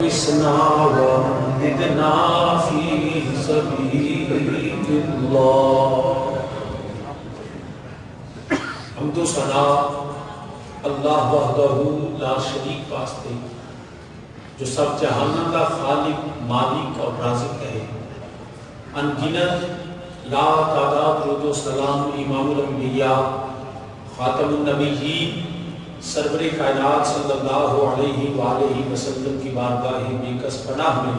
وأغثنا وأمددنا في سبيل الله. حمد و ثنا اللہ وحدہ لا شریک واسطے جو سب جہانوں کا خالق، مالک اور رازق ہے. ان گنت لا تعداد درود و سلام امام الانبیاء خاتم النبیین سرور کائنات صلی اللہ علیہ وآلہ وسلم کی بارگاہ بے کس پناہ میں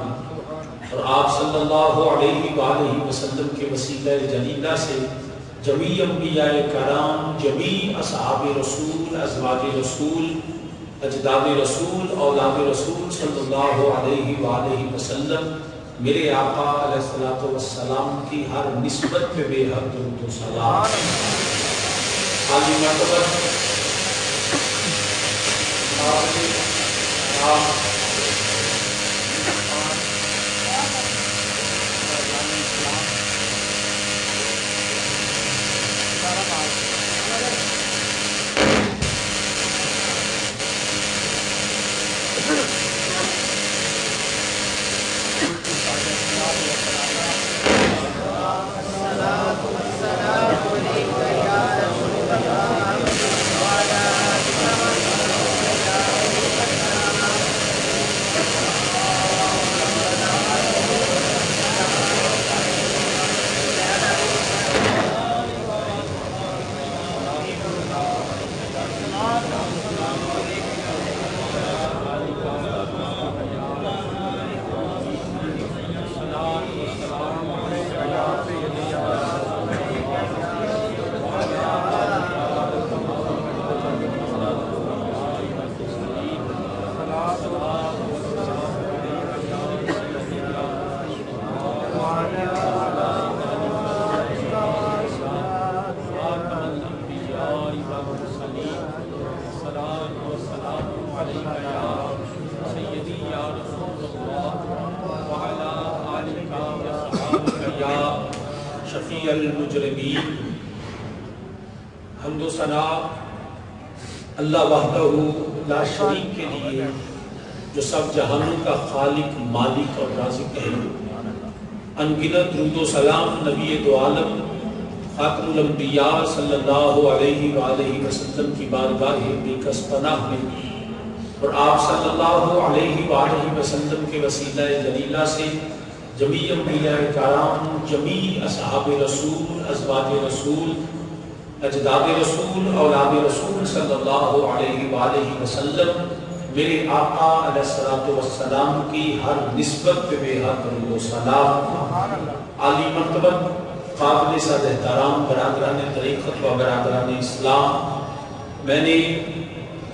اور آپ صلی اللہ علیہ وآلہ وسلم کے وسیلہ جلیلہ سے جمیع انبیاء کرام، جمیع اصحاب رسول، ازواج رسول، اجداد رسول، اولاد رسول صلی اللہ علیہ وآلہ وسلم میرے آقا علیہ الصلوۃ والسلام کی ہر نسبت پہ بے حد درود و سلام. عالی مرتبہ شفیع المجرمین. حمد و ثنا اللہ وحدہ لا شریک کے لیے جو سب جہانوں کا خالق، مالک اور رازق ہے. انگنت درود و سلام نبی دو عالم خاتم الانبیاء صلی اللہ علیہ وآلہ وسلم کی بارگاہ بے کس پناہ میں اور آپ صلی اللہ علیہ وآلہ وسلم کے وسیلہ جلیلہ سے جمیع انبیاء کرام، جمیع اصحاب رسول، ازواج رسول، اجداد رسول، اولاد رسول صلی اللہ علیہ وآلہ وسلم میرے آقا علیہ الصلوۃ والسلام کی ہر نسبت پہ بے حد درود و سلام. عالی مرتبہ قابل صد احترام برادران طریقت و برادران اسلام، میں نے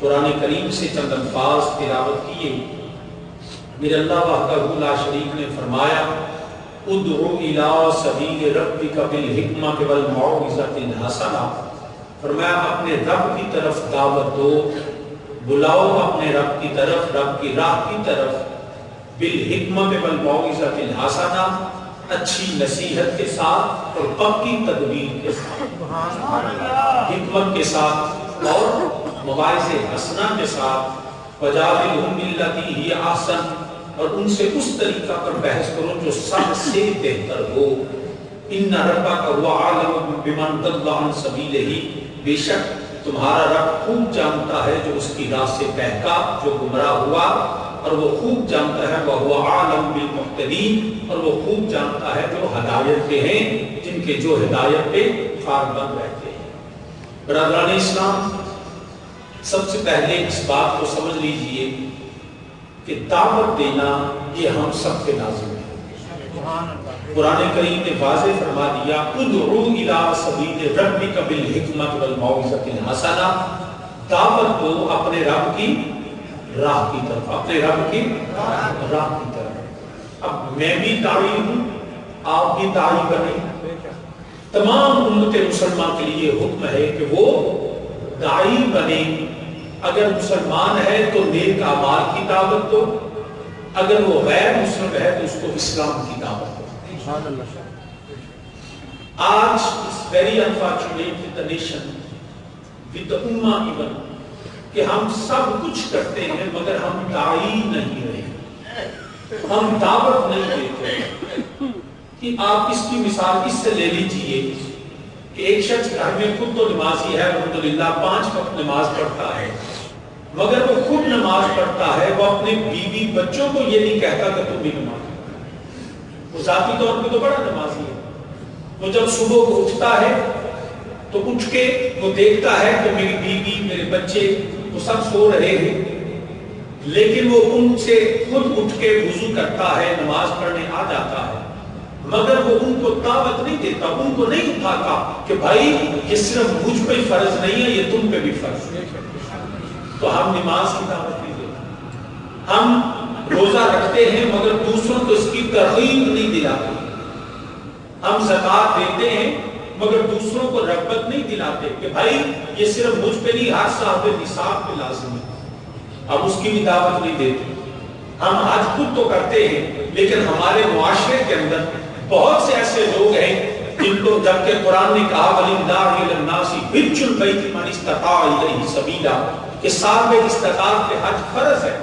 قرآن کریم سے چند الفاظ تلاوت کیے. میرے اللہ وحدہ لا شریک نے فرمایا ادعو الی سبیل ربک بالحکمۃ والموعظۃ الحسنہ. فرمایا اپنے رب کی طرف دعوت دو، بلاؤ اپنے رب کی طرف، رب کی راہ کی طرف، بالحکمۃ والموعظۃ الحسنہ، اچھی نصیحت کے ساتھ اور پکی تدبیر کے ساتھ، حکمت کے ساتھ اور مواعظ حسنہ کے ساتھ. وجادلہم باللتی ہی احسن، اور ان سے اس طریقہ پر بحث کرو جو سب سے بہتر ہو. ان ربک هو اعلم بمن ضل عن سبیلہ، بے شک تمہارا رب خوب جانتا ہے جو اس کی راہ سے بہکا، جو گمراہ ہوا، اور وہ خوب جانتا ہے وَهُوَ عَالَمٌ بِالْمُحْتَدِينَ، اور وہ خوب جانتا ہے جو ہدایت پہ ہیں، جن کے جو ہدایت پہ کاربند رہتے ہیں. برادران اسلام، سب سے پہلے اس بات کو سمجھ لیجئے کہ دعوت دینا یہ ہم سب کے لازم ہے. قرآن کریم نے واضح فرما دیا ادعو الی سبیل ربک بالحکمۃ والموعظۃ الحسنہ، دعوت دو اپنے رب کی راہ کی طرف، اپنے رب کی راہ کی طرف. اب میں بھی داعی ہوں، آپ بھی داعی بنیں. تمام امت مسلمان کے لیے حکم ہے کہ وہ داعی بنے. اگر مسلمان ہے تو نیک اعمال کی دعوت دو، اگر وہ غیر مسلم ہے تو اس کو اسلام کی دعوت دو. آج it's very unfortunate with the nation, with the ummah even, کہ ہم سب کچھ کرتے ہیں مگر ہم داعی نہیں رہے. ہم دعوت نہیں دیتے کہ آپ اس کی مثال اس سے لے لیجئے کہ ایک شخص گھر میں خود تو نمازی ہے الحمدللہ 5 وقت نماز پڑھتا ہے، مگر وہ خود نماز پڑھتا ہے، وہ اپنے بیوی بچوں کو یہ نہیں کہتا کہ تم بھی نماز پڑھو۔ وہ ذاتی طور پہ تو بڑا نمازی ہے، وہ جب صبح کو اٹھتا ہے تو اٹھ کے وہ دیکھتا ہے کہ میری بیوی میرے بچے وہ سب سو رہے ہیں، لیکن وہ ان سے خود اٹھ کے وضو کرتا ہے، نماز پڑھنے آ جاتا ہے، مگر وہ ان کو دعوت نہیں دیتا، ان کو نہیں اٹھاتا کہ بھائی یہ صرف مجھ پہ فرض نہیں ہے، یہ تم پہ بھی فرض ہے۔ تو ہم نماز کی دعوت نہیں دیتے، ہم روزہ رکھتے ہیں مگر دوسروں کو اس کی ترغیب نہیں دلاتے، ہم زکوٰۃ دیتے ہیں مگر دوسروں کو رغبت نہیں دلاتے کہ بھائی یہ صرف مجھ پہ نہیں، ہر صاحب نصاب پہ لازم ہے، ہم اس کی بھی دعوت نہیں دیتے۔ ہم حج خود تو کرتے ہیں لیکن ہمارے معاشرے کے اندر بہت سے ایسے لوگ ہیں جن کو جبکہ قرآن نے کہا وَلِلَّهِ عَلَى النَّاسِ حِجُّ الْبَيْتِ مَنِ اسْتَطَاعَ إِلَيْهِ سَبِيلًا کہ صاحب استطاعت پہ حج فرض ہے،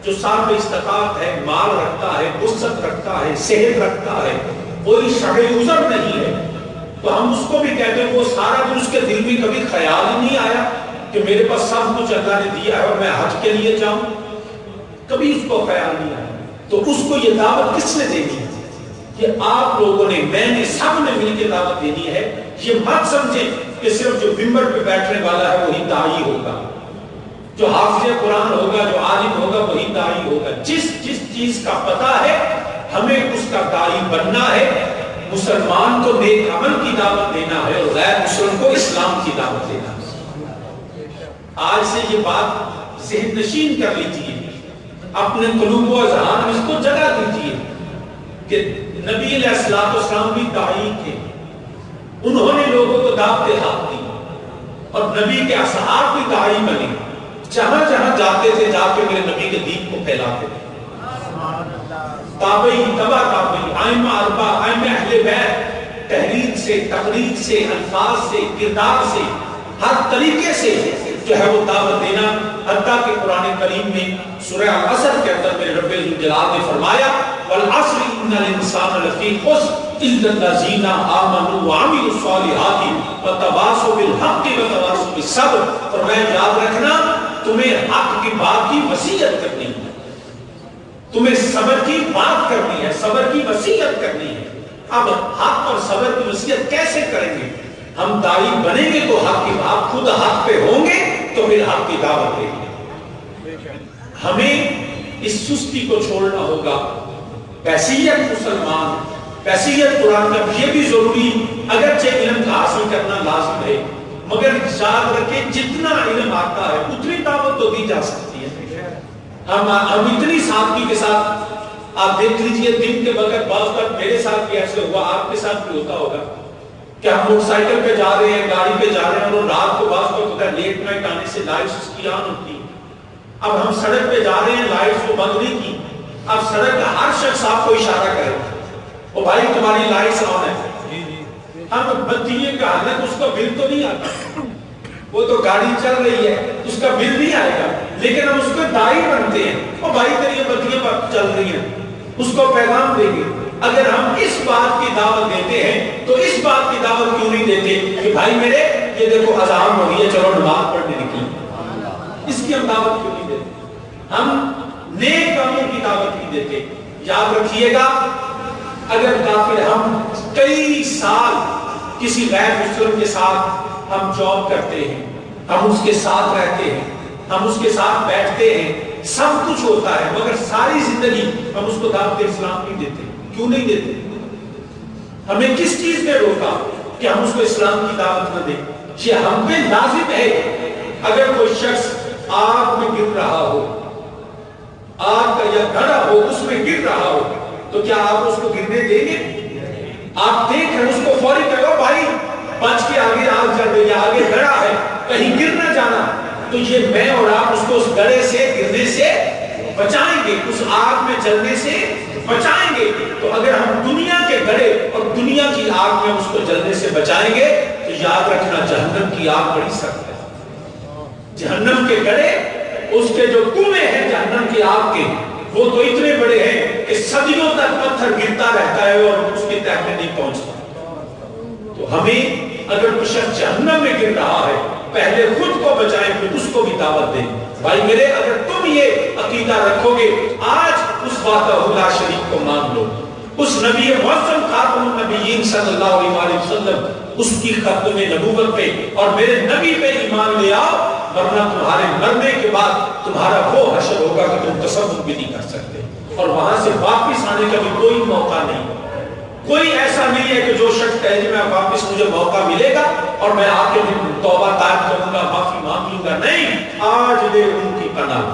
جو صاحب استطاعت ہے، مال رکھتا ہے، وسعت رکھتا ہے، صحت رکھتا ہے، کوئی شرعی عذر نہیں ہے، تو ہم اس کو بھی کہتے ہیں وہ سارا دن اس کے دل میں کبھی خیال ہی نہیں آیا کہ میرے پاس سب کچھ اللہ نے دیا ہے اور میں حج کے لیے جاؤں، کبھی اس کو خیال نہیں آیا۔ تو اس کو یہ دعوت کس نے دینی ہے؟ کہ آپ لوگوں نے، میں نے، سب نے مل کے دعوت دینی ہے۔ یہ مت سمجھیں کہ صرف جو ممبر پہ بیٹھنے والا ہے وہی داعی ہوگا، جو حافظ قرآن ہوگا، جو عالم ہوگا وہی داعی ہوگا۔ جس چیز کا پتہ ہے ہمیں اس کا داعی بننا ہے۔ مسلمان کو نیک عمل کی دعوت دینا ہے اور غیر مسلم کو اسلام کی دعوت دینا ہے۔ آج سے یہ بات ذہن نشین کر لیجیے، اپنے قلوب و اذہان میں اس کو جگہ دیجیے کہ نبی علیہ السلام بھی داعی تھے، انہوں نے لوگوں کو دعوت حق دی اور نبی کے اصحاب بھی داعی بنے، جہاں جہاں جاتے تھے جا کے میرے نبی کے دین کو پھیلاتے تھے۔ تابعی، تبع تابعی، ائمہ اربعہ، ائمہ اہل بیت، تحریر سے، تقریر سے، الفاظ سے، کردار سے، ہر طریقے سے جو ہے وہ دعوت دینا۔ حتیٰ کہ قرآن کریم میں سورہ العصر کے اندر میرے رب ذوالجلال نے فرمایا والعصر ان الانسان لفی خسر الا الذین آمنوا وعملوا الصالحات وتواصوا بالحق وتواصوا بالصبر۔ فرمایا یاد رکھنا تمہیں حق کی بات کی وصیت کرنی ہے، تمہیں صبر کی بات کرنی ہے، صبر کی وصیت کرنی ہے۔ اب حق اور صبر کی وصیت کیسے کریں گے؟ ہم داعی بنیں گے تو حق کی بات، خود حق پہ ہوں گے تو پھر حق کی دعوت دیں گے۔ ہمیں اس سستی کو چھوڑنا ہوگا۔ پیسیت مسلمان، پیسیت قرآن کا یہ بھی ضروری، اگرچہ علم کا حاصل کرنا لازم ہے مگر یاد رکھیں جتنا علم آتا ہے اتنی دعوت تو دی جا سکتی ہے۔ ہم اتنی سادگی کے ساتھ، آپ دیکھ لیجئے دن کے وقت بعض وقت میرے ساتھ بھی ایسے ہوا، آپ کے ساتھ بھی ہوتا ہوگا کہ ہم موٹر سائیکل پہ جا رہے ہیں، گاڑی پہ جا رہے ہیں اور رات کو بعض وقت ہوتا ہے لیٹ نائٹ آنے سے لائٹس اس کی آن ہوتی ہیں۔ اب ہم سڑک پہ جا رہے ہیں، لائٹس کو بند نہیں کی، اب سڑک کا ہر شخص آپ کو اشارہ کرے او بھائی تمہاری لائٹس آن ہے، ہم بتیے کا حالت اس کا بل تو نہیں آتا، وہ تو گاڑی چل رہی ہے اس کا بل نہیں آئے گا، لیکن ہم اس کو داعی بنتے ہیں او بھائی تیری بتیاں چل رہی ہیں، اس کو پیغام دیں گے۔ اگر ہم اس بات کی دعوت دیتے ہیں تو اس بات کی دعوت کیوں نہیں دیتے کہ بھائی میرے یہ دیکھو اذان ہو رہی ہے چلو نماز پڑھنے نکلیں، اس کی ہم دعوت کیوں نہیں دیتے؟ ہم نیک کاموں کی دعوت نہیں دیتے۔ یاد رکھیے گا اگر کافر ہم کئی سال کسی غیر مسلم کے ساتھ ہم جاب کرتے ہیں، ہم اس کے ساتھ رہتے ہیں، ہم اس کے ساتھ بیٹھتے ہیں، سب کچھ ہوتا ہے مگر ساری زندگی ہم اس کو دعوت اسلام نہیں دیتے، کیوں نہیں دیتے؟ ہمیں کس چیز نے روکا کہ ہم اس کو اسلام کی دعوت نہ دیں؟ یہ ہم پہ لازم ہے۔ اگر کوئی شخص آگ میں گر رہا ہو، آگ کا یا گھڑا ہو اس میں گر رہا ہو تو کیا آپ اس کو گرنے دیں گے؟ آپ دیکھ رہے اس کو فوری کہو بھائی بچ کے آگے آگ جل رہی ہے، آگے گھڑا ہے، کہیں گر نہ جانا، تو یہ میں اور آپ اس کو اس گڑھے سے گرنے سے بچائیں گے، اس آگ میں جلنے سے بچائیں گے۔ تو اگر ہم دنیا کے گڑھے اور دنیا کی آگ میں اس کو جلنے سے بچائیں گے تو یاد رکھنا جہنم کی آگ بڑی سخت ہے۔ جہنم کے گڑھے، اس کے جو کنویں ہیں جہنم کی آگ کے، وہ تو اتنے بڑے ہیں صدیوں تک پتھر گرتا رہتا ہے اور اس کی تہ میں نہیں پہنچتا. تو ہمیں اگر کوئی شخص جہنم میں گر رہا ہے پہلے خود کو بچائیں پھر اس کو بھی دعوت دیں. بھائی میرے اگر تم یہ عقیدہ رکھو گے آج اس وحدہ لا شریک کو مان لو, اس نبی معظم خاتم النبیین صلی اللہ علیہ وسلم اس کی ختم نبوت پہ اور میرے نبی پہ ایمان لے آؤ, ورنہ تمہارے مرنے کے بعد تمہارا وہ حشر ہوگا کہ تم تصور بھی نہیں کر سکتے, اور وہاں سے واپس آنے کا بھی کوئی موقع نہیں. کوئی ایسا نہیں ہے کہ جو شخص کہے کہ میں واپس مجھے موقع ملے گا اور میں آ کے توبہ طائب کروں گا, معافی مانگ لوں گا. نہیں, آج لے ان کی پناہ,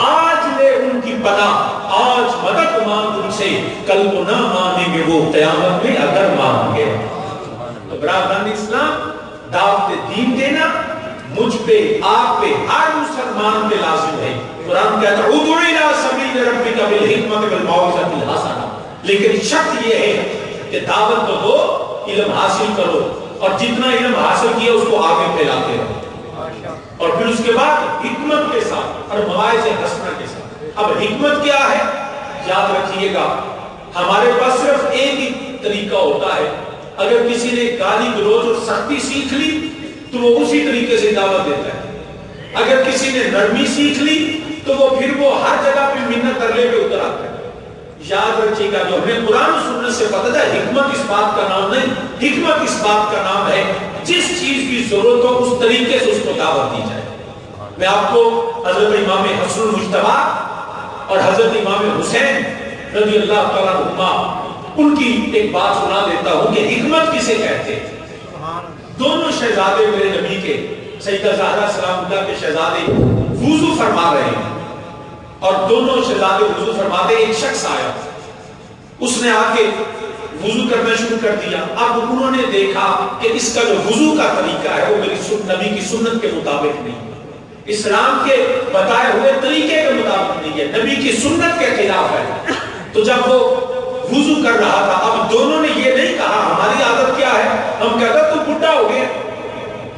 آج لے ان کی پناہ, آج مدد مانگ ان سے, کل کو نہ مانیں گے وہ قیامت میں اگر مانگ گے. تو برادران اسلام, دعوت دین دینا مجھ پہ, آپ پہ, ہر مسلمان پہ لازم ہے. قرآن کہتا ہے ادعو الی سبیل ربک بالحکمت والموعظۃ الحسنہ, لیکن شرط یہ ہے کہ دعوت تو دو, علم حاصل کرو, اور جتنا علم حاصل کیا اس کو آگے پھیلاتے رہو, اور پھر اس کے بعد حکمت کے ساتھ اور مواعظ حسنہ کے ساتھ. اب حکمت کیا ہے یاد رکھیے گا, ہمارے پاس صرف ایک ہی طریقہ ہوتا ہے. اگر کسی نے گالی گلوچ اور سختی سیکھ لی تو وہ اسی طریقے سے دعوت دیتا ہے. اگر کسی نے نرمی سیکھ لی تو وہ ہر جگہ پہ منت ترلے پہ اتر آتا ہے. یاد رکھیے گا, جو ہمیں قرآن و سنت سے پتہ ہے, حکمت اس بات کا نام نہیں, حکمت اس بات کا نام ہے جس چیز کی ضرورت ہو اس طریقے سے اس کو دعوت دی جائے. میں آپ کو حضرت امام حسن المجتبی اور حضرت امام حسین رضی اللہ تعالیٰ عنہما ان کی ایک بات سنا دیتا ہوں کہ حکمت کسے کہتے ہیں. دونوں شہزادے میرے نبی کے, سیدہ زہرا سلام اللہ کے شہزادے وضو فرما رہے ہیں, اور دونوں شہزادے وضو فرماتے, ایک شخص آیا, اس نے آ کے وضو کرنا شروع کر دیا. اب انہوں نے دیکھا کہ اس کا جو وضو کا طریقہ ہے وہ میری نبی کی سنت کے مطابق نہیں, اسلام کے بتائے ہوئے طریقے کے مطابق نہیں ہے, نبی کی سنت کے خلاف ہے. تو جب وہ وضو کر رہا تھا, اب دونوں نے یہ نہیں کہا, ہماری عادت کیا ہے, ہم کہتے ہیں تو بڈھا ہو گیا,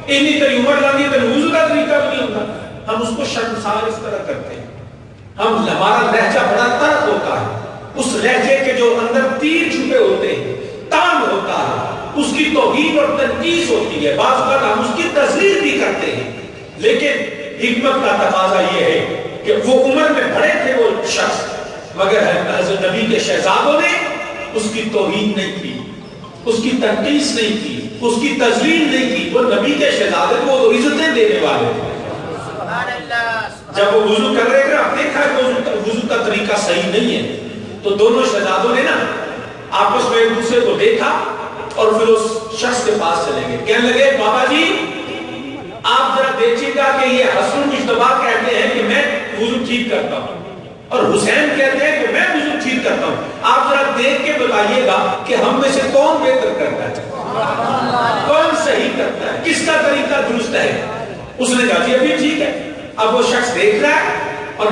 اتنی تری عمر لگی تو وضو کا طریقہ بھی نہیں ہوتا, ہم اس کو شرمسار اس طرح کرتے ہیں. ہمارا لہجہ بڑا ترک ہوتا ہے, اس لہجے کے جو اندر تیر چھپے ہوتے ہیں, تان ہوتا ہے, اس کی توہین اور تنقید ہوتی ہے, بعض اوقات ہم اس کی تذلیل بھی کرتے ہیں. لیکن حکمت کا تقاضا یہ ہے کہ وہ عمر میں بڑے تھے وہ شخص, مگر حضرت نبی کے شہزادوں نے اس کی توہین نہیں کی, اس کی تنقید نہیں کی, اس کی تذلیل نہیں کی. وہ نبی کے شہزادے کو وہ عزتیں دینے والے تھے. جب وہ وضو کر رہے تھے, اب دیکھا کہ وضو کا طریقہ صحیح نہیں ہے, تو دونوں شہزادوں نے نا آپس میں ایک دوسرے کو دیکھا اور پھر اس شخص کے پاس چلے گئے. کہنے لگے بابا جی آپ ذرا دیکھیے گا کہ یہ حسن المجتبی کہتے ہیں کہ میں وضو ٹھیک کرتا ہوں, اور حسین کہتے ہیں کہ میں وضو ٹھیک کرتا ہوں, آپ ذرا دیکھ کے بتائیے گا کہ ہم میں سے کون بہتر کرتا ہے, کون صحیح کرتا ہے, کس کا طریقہ درست ہے. اس نے کہا جی ابھی ٹھیک ہے. اب وہ شخص دیکھ رہا ہے اور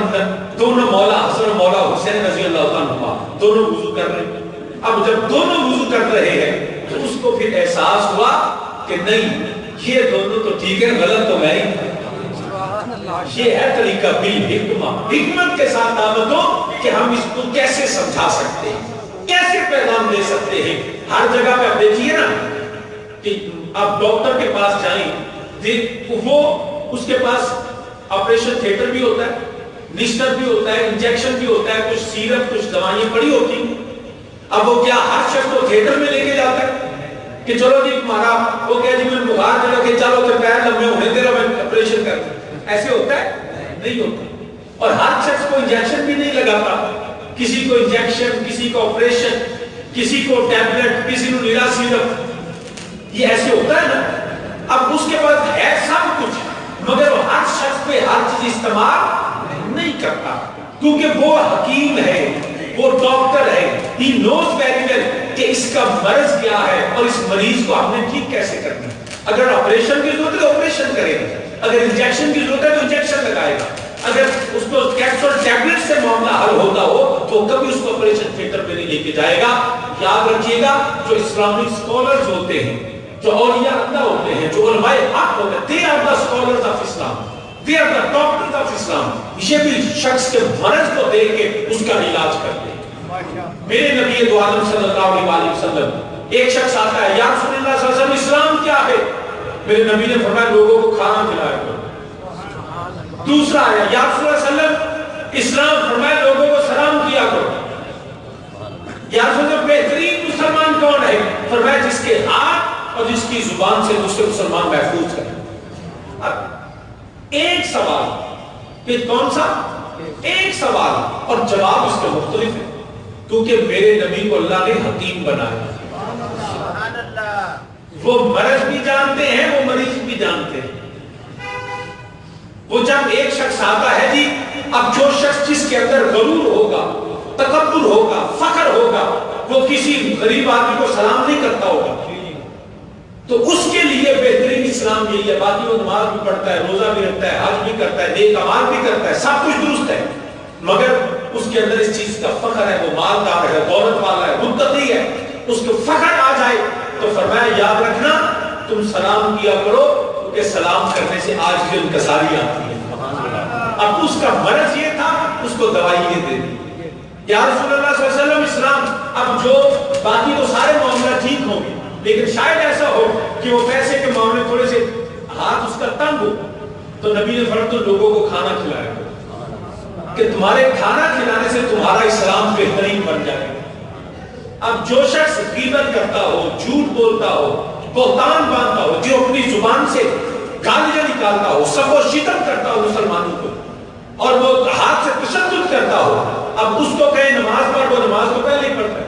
دونوں مولا حسن اور مولا حسین رضی اللہ عنہ دونوں وضو کر رہے ہیں. اب جب دونوں وضو کر رہے ہیں تو اس کو پھر احساس ہوا کہ نہیں یہ دونوں تو ٹھیک ہے, غلط تو میں ہی. یہ ہے طریقہ بالحکمہ, حکمت کے ساتھ دعوت دو کہ ہم اس کو کیسے سمجھا سکتے ہیں, کیسے پیغام دے سکتے ہیں. ہر جگہ پہ آپ دیکھیے نا کہ آپ ڈاکٹر کے پاس جائیں, وہ اس کے پاس آپریشن تھیٹر بھی ہوتا ہے, نشتر بھی ہوتا ہے, انجیکشن بھی ہوتا ہے, کچھ سیرپ, کچھ دوائیں پڑی ہوتی ہیں. اب وہ کیا ہر شخص کو تھیٹر میں لے کے جاتا ہے کہ چلو جی ہمارا وہ کہہ جی میں بخار چلو کہ چلو کہ پیر لمبے ہونے دے رہا میں آپریشن کرتا ہوں, ایسے ہوتا ہے نہیں ہوتا. اور ہر شخص کو انجیکشن بھی نہیں لگاتا, کسی کو انجیکشن, کسی کو آپریشن, کسی کو ٹیبلٹ, کسی کو نیلا سیرپ, یہ ایسے ہوتا ہے نا. اب اس کے پاس ہے سب کچھ مگر وہ ہر شخص پہ ہر چیز استعمال نہیں کرتا, کیونکہ وہ حکیم ہے, وہ ڈاکٹر ہے, he knows very well کہ اس کا مرض کیا ہے اور اس مریض کو آپ نے ٹھیک کیسے کرنا ہے. اگر آپریشن کی ضرورت ہے تو آپریشن کرے گا, اگر انجیکشن کی ضرورت ہے تو انجیکشن لگائے گا, اگر اس کو کیپسول ٹیبلٹ سے معاملہ حل ہوتا ہو تو کبھی اس کو آپریشن تھیٹر پہ نہیں لے کے جائے گا. یاد رکھیے گا جو اسلامک اسکالرز ہوتے ہیں, جو اولیاء اللہ ہوتے ہیں, جو علماء حق ہوتے ہیں, they are the scholars of Islam, they are the doctors of Islam. یہ بھی شخص کے مرض کو دیکھ کے اس کا علاج کرتے ہیں۔ میرے نبی دو عالم صلی اللہ علیہ وسلم، ایک شخص آتا ہے، یا رسول اللہ صلی اللہ علیہ وسلم اسلام کیا ہے؟ میرے نبی نے فرمایا لوگوں کو کھانا کھلایا کرو۔ دوسرا آیا، یا رسول اللہ صلی اللہ علیہ وسلم اسلام، فرمایا لوگوں کو سلام کیا کرو۔ یا رسول اللہ بہترین مسلمان کون ہے؟ فرمایا جس کے ہاتھ اور جس کی زبان سے دوسرے مسلمان محفوظ کریں۔ اب ایک سوال، کہ کون سا؟ ایک سوال اور جواب اس کے مختلف ہے، کیونکہ میرے نبی کو اللہ نے حکیم بنایا۔ وہ مرض بھی جانتے ہیں، وہ مریض بھی جانتے ہیں۔ وہ جب ایک شخص آتا ہے جی، اب جو شخص جس کے اندر غرور ہوگا، تکبر ہوگا، فخر ہوگا، وہ کسی غریب آدمی کو سلام نہیں کرتا ہوگا، تو اس کے لیے بہترین اسلام یہی ہے۔ باقی وہ نماز بھی پڑھتا ہے، روزہ بھی رکھتا ہے، حج بھی کرتا ہے، نیک اعمال بھی کرتا ہے، سب کچھ درست ہے، مگر اس کے اندر اس چیز کا فخر ہے، وہ مالدار ہے، دولت والا ہے، متقی ہے، اس کو فخر آ جائے تو فرمایا یاد رکھنا تم سلام کیا کرو، کیونکہ سلام کرنے سے آج بھی انکساری آتی ہے۔ اب اس کا مرض یہ تھا، اس کو دوائی یہ دے دی، یا رسول اللہ صلی اللہ علیہ وسلم اسلام۔ اب جو باقی تو سارے معاملہ ٹھیک ہوں گے، لیکن شاید ایسا ہو کہ وہ پیسے کے معاملے تھوڑے سے ہاتھ اس کا تنگ ہو، تو نبی نے فرمایا تو لوگوں کو کھانا کھلایا کرو، کہ تمہارے کھانا کھلانے سے تمہارا اسلام بہترین بن جائے۔ اب جو شخص غیبت کرتا ہو، جھوٹ بولتا ہو، بہتان باندھتا ہو، جو اپنی زبان سے گالیاں نکالتا ہو، سب و شتم کرتا ہو مسلمانوں کو، اور وہ ہاتھ سے تشدد کرتا ہو، اب اس کو کہیں نماز پڑھ، وہ نماز تو پہلے ہی پڑھتا ہے،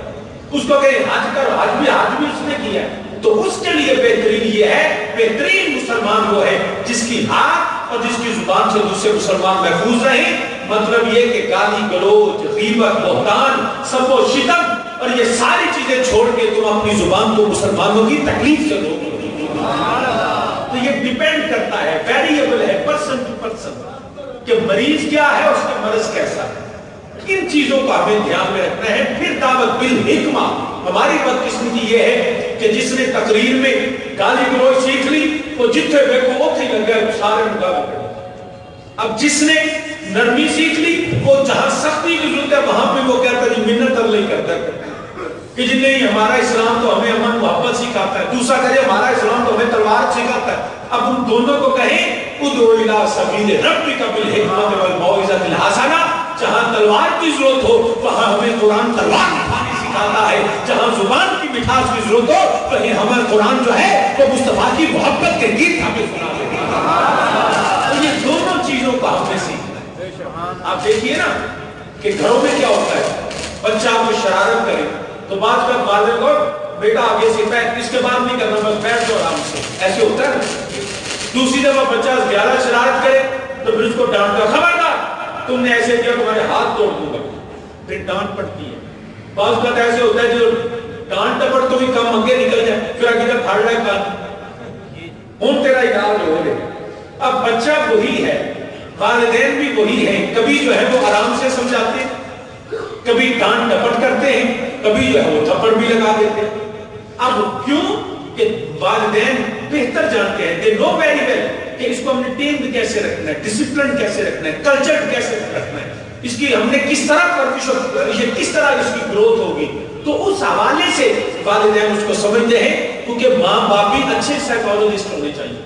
اس کو کہیں حج کرو، حج بھی اس نے کیا ہے، تو اس کے لیے بہترین یہ ہے، بہترین مسلمان وہ ہے جس کی ہاتھ اور جس کی زبان سے دوسرے مسلمان محفوظ رہیں۔ مطلب یہ کہ گالی گلوچ، غیبت، بہتان، سب و شتم اور یہ ساری چیزیں چھوڑ کے تم اپنی زبان کو مسلمانوں کی تکلیف سے روکو۔ تو یہ ڈیپینڈ کرتا ہے، ویریبل ہے، پرسن ٹو پرسن، کہ مریض کیا ہے، اس کا مرض کیسا ہے۔ ان چیزوں کو ہمیں دھیان میں رکھنا ہے۔ پھر دعوت بالحکمہ، ہماری بدقسمتی یہ ہے کہ جس نے تقریر میں گالی گلوچ سیکھ لی، وہ جتنے بے کو اوتھے لگ گئے، سارے مقابلے کریں۔ اب جس نے نرمی سیکھ لی، وہ جہاں سختی کی ضرورت ہے وہاں پہ وہ کہتا ہے جی منت اللہ کرتا ہے، کہ جی نہیں ہمارا اسلام تو ہمیں امن محبت سکھاتا ہے، دوسرا کہے ہمارا اسلام تو ہمیں تلوار سکھاتا ہے۔ اب ان دونوں کو کہیں ادعو الی سبیل ربک بالحکمۃ والموعظۃ الحسنہ، جہاں تلوار کی ضرورت ہو وہاں ہمیں قرآن تلوار اٹھانے سکھاتا ہے، جہاں زبان کی مٹھاس کی ضرورت ہو وہیں ہمیں قرآن جو ہے وہ مصطفیٰ کی محبت کے گیت ہمیں سنا دیتا ہے۔ تو یہ دونوں چیزوں کو ہم نے سیکھنا ہے۔ آپ دیکھیے نا کہ گھروں میں کیا ہوتا ہے، بچہ آپ کو شرارت کرے تو بعد کا والد کو بیٹا آگے سے بیٹھ، اس کے بعد نہیں کرنا، بس بیٹھ جاؤ آرام سے، ایسے ہوتا ہے نا۔ دوسری دفعہ بچہ زیادہ شرارت کرے تو پھر اس کو ڈانٹ کر خبردار تم نے ایسے کیا تمہارے ہاتھ توڑ دوں گا، پھر ڈانٹ پڑتی ہے۔ بعض اوقات ایسے ہوتا ہے جو ڈانٹ ٹپڑ تو بھی کم آگے نکل جائے، پھر آگے تک پھاڑ رہا ہے کان، ہوں تیرا علاج ہو گئے۔ اب بچہ وہی ہے، والدین بھی وہی ہیں، کبھی جو ہے وہ آرام سے سمجھاتے ہیں، کبھی ڈانٹ ٹپڑ کرتے ہیں، کبھی جو ہے وہ تھپڑ بھی لگا دیتے ہیں۔ اب کیوں کہ والدین بہتر جانتے ہیں، they know very well کہ اس کو ہم نے ٹیمڈ کیسے رکھنا ہے، ڈسپلن کیسے رکھنا ہے، کلچرڈ کیسے رکھنا ہے، اس کی ہم نے کس طرح پرورش اور یہ کس طرح اس کی گروتھ ہوگی۔ تو اس حوالے سے والدین اس کو سمجھتے ہیں، کیونکہ ماں باپ بھی اچھے سائیکالوجسٹ ہونے چاہیے۔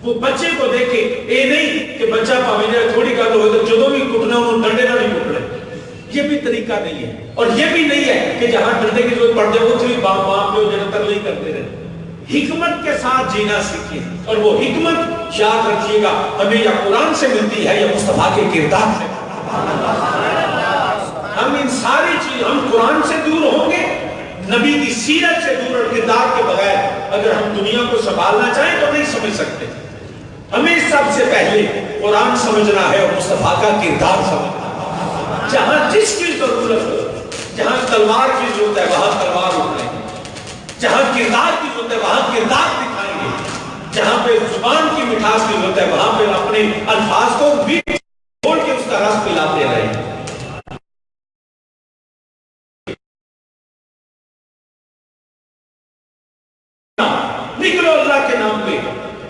وہ بچے کو دیکھے، اے نہیں کہ بچہ پاویجہ تھوڑی گل ہوئے تو جدوں بھی کٹنا انہوں ڈنڈے نہ نہیں کٹنے، یہ بھی طریقہ نہیں ہے۔ اور یہ بھی نہیں ہے کہ جہاں ڈنڈے کی ضرورت پڑ جائے وہ تھوڑی باپ باپ پہ جنہیں ترلئی کرتے رہے۔ حکمت کے ساتھ جینا سیکھیں، اور وہ حکمت یاد رکھیے گا ہمیں یا قرآن سے ملتی ہے یا مصطفیٰ کے کردار سے۔ ہم ان ساری چیز، ہم قرآن سے دور ہوں گے، نبی کی سیرت سے دور اور کردار کے بغیر اگر ہم دنیا کو سنبھالنا چاہیں تو نہیں سمجھ سکتے۔ ہمیں سب سے پہلے قرآن سمجھنا ہے اور مصطفیٰ کا کردار سمجھنا ہے۔ جہاں جس کی ضرورت ہو، جہاں تلوار کی ضرورت ہے وہاں تلوار اٹھائیں گے، جہاں کردار کی ضرورت ہے وہاں کردار دکھائیں گے، جہاں پہ زبان کی مٹھاس کی ضرورت ہے وہاں پہ اپنے الفاظ کو بھی چھوڑ کے اس کا رس پلاتے رہیں گے۔ نکلو اللہ کے نام پہ،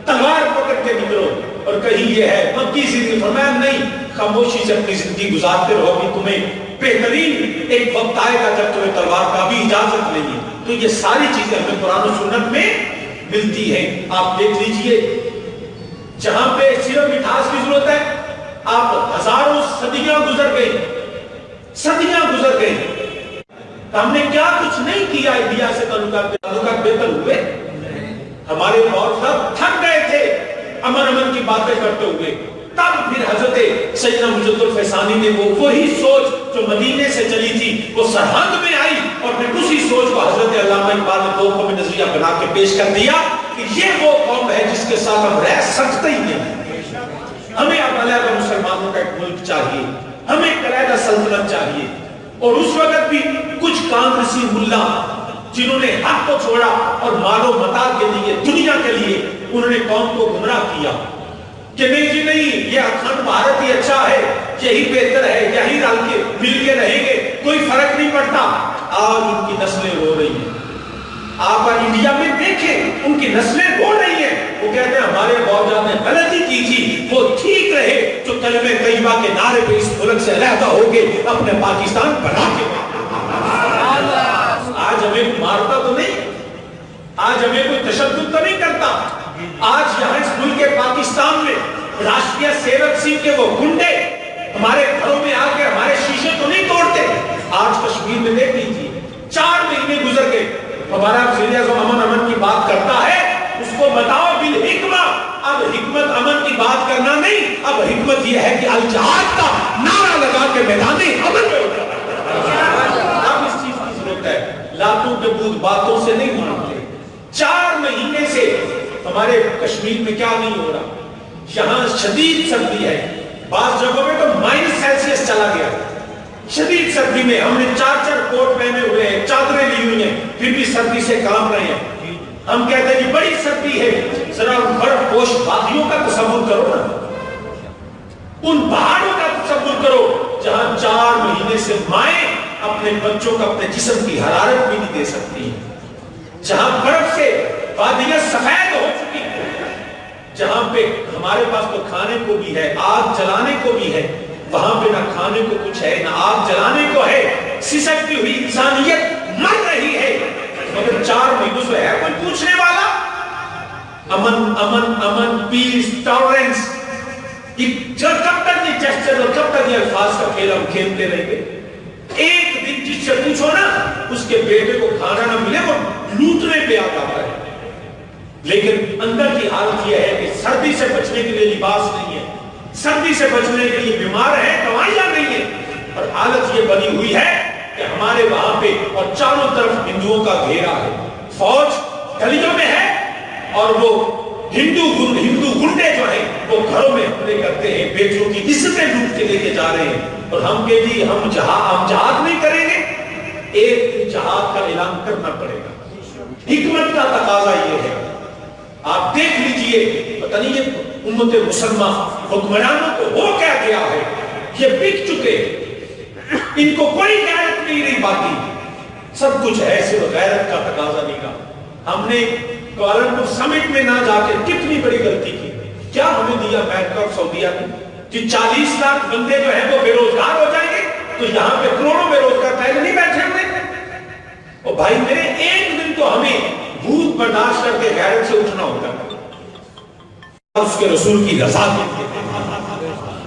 تلوار پکڑ کے نکلو، اور اور کہیں یہ ہے مکی زندگی، فرمایا نہیں، خاموشی سے اپنی زندگی گزارتے رہو کہ تمہیں بہترین ایک وقت آئے گا جب تمہیں تلوار کا بھی اجازت نہیں ہے۔ تو یہ ساری چیزیں ہمیں قرآن و سنت میں ملتی ہیں۔ آپ دیکھ لیجئے جہاں پہ صرف مٹھاس کی ضرورت ہے، آپ ہزاروں صدیاں گزر گئی، صدیاں گزر گئی، ہم نے کیا کچھ نہیں کیا انڈیا سے تعلقات بہتر ہوئے؟ ہمارے صاحب تھک گئے تھے امن کی باتیں کرتے ہوئے، تب پھر حضرت سیدنا مجد الفیسانی نے وہی سوچ جو مدینے سے چلی تھی وہ سرحد میں آئی، اور پھر اسی سوچ کو حضرت علامہ اقبال نے دو قومی نظریہ بنا کے پیش کر دیا کہ یہ وہ قوم ہے جس کے ساتھ ہم رہ سکتے ہی نہیں۔ ہمیں اب علیحدہ مسلمانوں کا ایک ملک چاہیے، ہمیں ایک علیحدہ سلطنت چاہیے۔ اور اس وقت بھی کچھ کانگریسی ملا جنہوں نے حق کو چھوڑا اور مال و متاع کے لیے، دنیا کے لیے انہوں نے قوم کو گمراہ کیا کہ نہیں جی نہیں، یہ اکھنڈ بھارت ہی اچھا ہے، یہی بہتر ہے، یہی رل کے مل کے رہیں گے، کوئی فرق نہیں پڑتا۔ آج ان کی نسلیں رو رہی ہیں، آپ انڈیا میں دیکھیں ان کی نسلیں رو رہی ہیں، وہ کہتے ہیں ہمارے باوجود نے غلطی کی تھی، وہ ٹھیک رہے جو کلمہ طیبہ کے نعرے پہ اس ملک سے علیحدہ ہو کے اپنے پاکستان بنا کے۔ آج ہمیں مارتا تو نہیں، آج ہمیں کوئی تشدد تو نہیں کرتا، آج یہاں اس ملک پاکستان میں راشٹریہ سیوک سنگھ کے وہ گنڈے ہمارے گھروں میں آ کے ہمارے شیشے تو نہیں توڑتے۔ آج کشمیر میں دیکھ لیجیے 4 مہینے گزر گئے، ہمارا وزیر اعظم امن کی بات کرتا ہے، اس کو بتاؤ بالحکمہ، اب حکمت امن کی بات کرنا نہیں، اب حکمت یہ ہے کہ الجہاد کا نعرہ لگا کے میدان امن میں اٹھا۔ اب اس چیز کی ضرورت ہے، لاتوں کے بود باتوں سے نہیں مانتے۔ 4 مہینے سے ہمارے کشمیر میں کیا نہیں ہو رہا، یہاں شدید سردی ہے، بعض جگہوں میں تو -سیلسیس چلا گیا، شدید سردی میں ہم نے 4 کوٹ پہنے ہوئے ہیں، چادریں لی ہوئی ہیں، پھر بھی سردی سے کام رہے ہیں۔ ہم کہتے ہیں کہ بڑی سردی ہے، ذرا برف پوش وادیوں کا تصور کرو نا، ان پہاڑوں کا تصور کرو جہاں 4 مہینے سے مائیں اپنے بچوں کا اپنے جسم کی حرارت بھی نہیں دے سکتی، جہاں برف سے وادیاں سفید ہو چکی ہیں، جہاں پہ ہمارے پاس تو کھانے کو بھی ہے، آگ جلانے کو بھی ہے، وہاں پہ نہ کھانے کو کچھ ہے نہ آگ جلانے کو ہے، سسکتی ہوئی انسانیت مر رہی ہے، مگر 4 مہینوں سے ہے کوئی پوچھنے والا؟ امن امن امن، پیس، ٹالرنس، کب تک یہ جسچر اور کب تک یہ الفاظ کا کھیل ہم کھیلتے رہیں گے؟ ایک دن جس سے پوچھو نا اس کے بیٹے کو کھانا نہ ملے وہ لوٹنے پہ آ جاتا ہے، لیکن اندر کی حالت یہ ہے کہ سردی سے بچنے کے لیے لباس نہیں ہے، سردی سے بچنے کے لیے بیمار ہیں، دوائیاں نہیں ہیں، اور حالت یہ بنی ہوئی ہے کہ ہمارے وہاں پہ اور چاروں طرف ہندوؤں کا گھیرا ہے، فوج گلیوں میں ہے، اور وہ ہندو گنڈے جو ہیں وہ گھروں میں حملے کرتے ہیں، بیٹیوں کی عزتیں لوٹ کے لے کے جا رہے ہیں، اور ہم کہ جی ہم جہاد نہیں کریں گے، ایک جہاد کا اعلان کرنا پڑے گا۔ حکمت کا تقاضا یہ ہے، آپ دیکھ لیجئے، پتہ نہیں یہ امت مسلمہ حکمرانوں کو ہو کیا گیا ہے، یہ بک چکے، ان کو کوئی غیرت نہیں رہی باقی، سب کچھ ہے صرف غیرت کا تقاضا نہیں کا۔ ہم نے کوالالمپور سمٹ میں نہ جا کے کتنی بڑی غلطی کی، کیا ہمیں دیا امریکہ اور سعودیہ نے کہ 40 لاکھ بندے جو ہیں وہ بے روزگار ہو جائیں گے، تو یہاں پہ کروڑوں بے روزگار پہلے نہیں بیٹھے ہوئے؟ اور بھائی میرے ایک دن تو ہمیں بھوت برداشت کر کے غیرت سے اٹھنا ہوتا ہے، اس کے رسول کی رضا کے لیے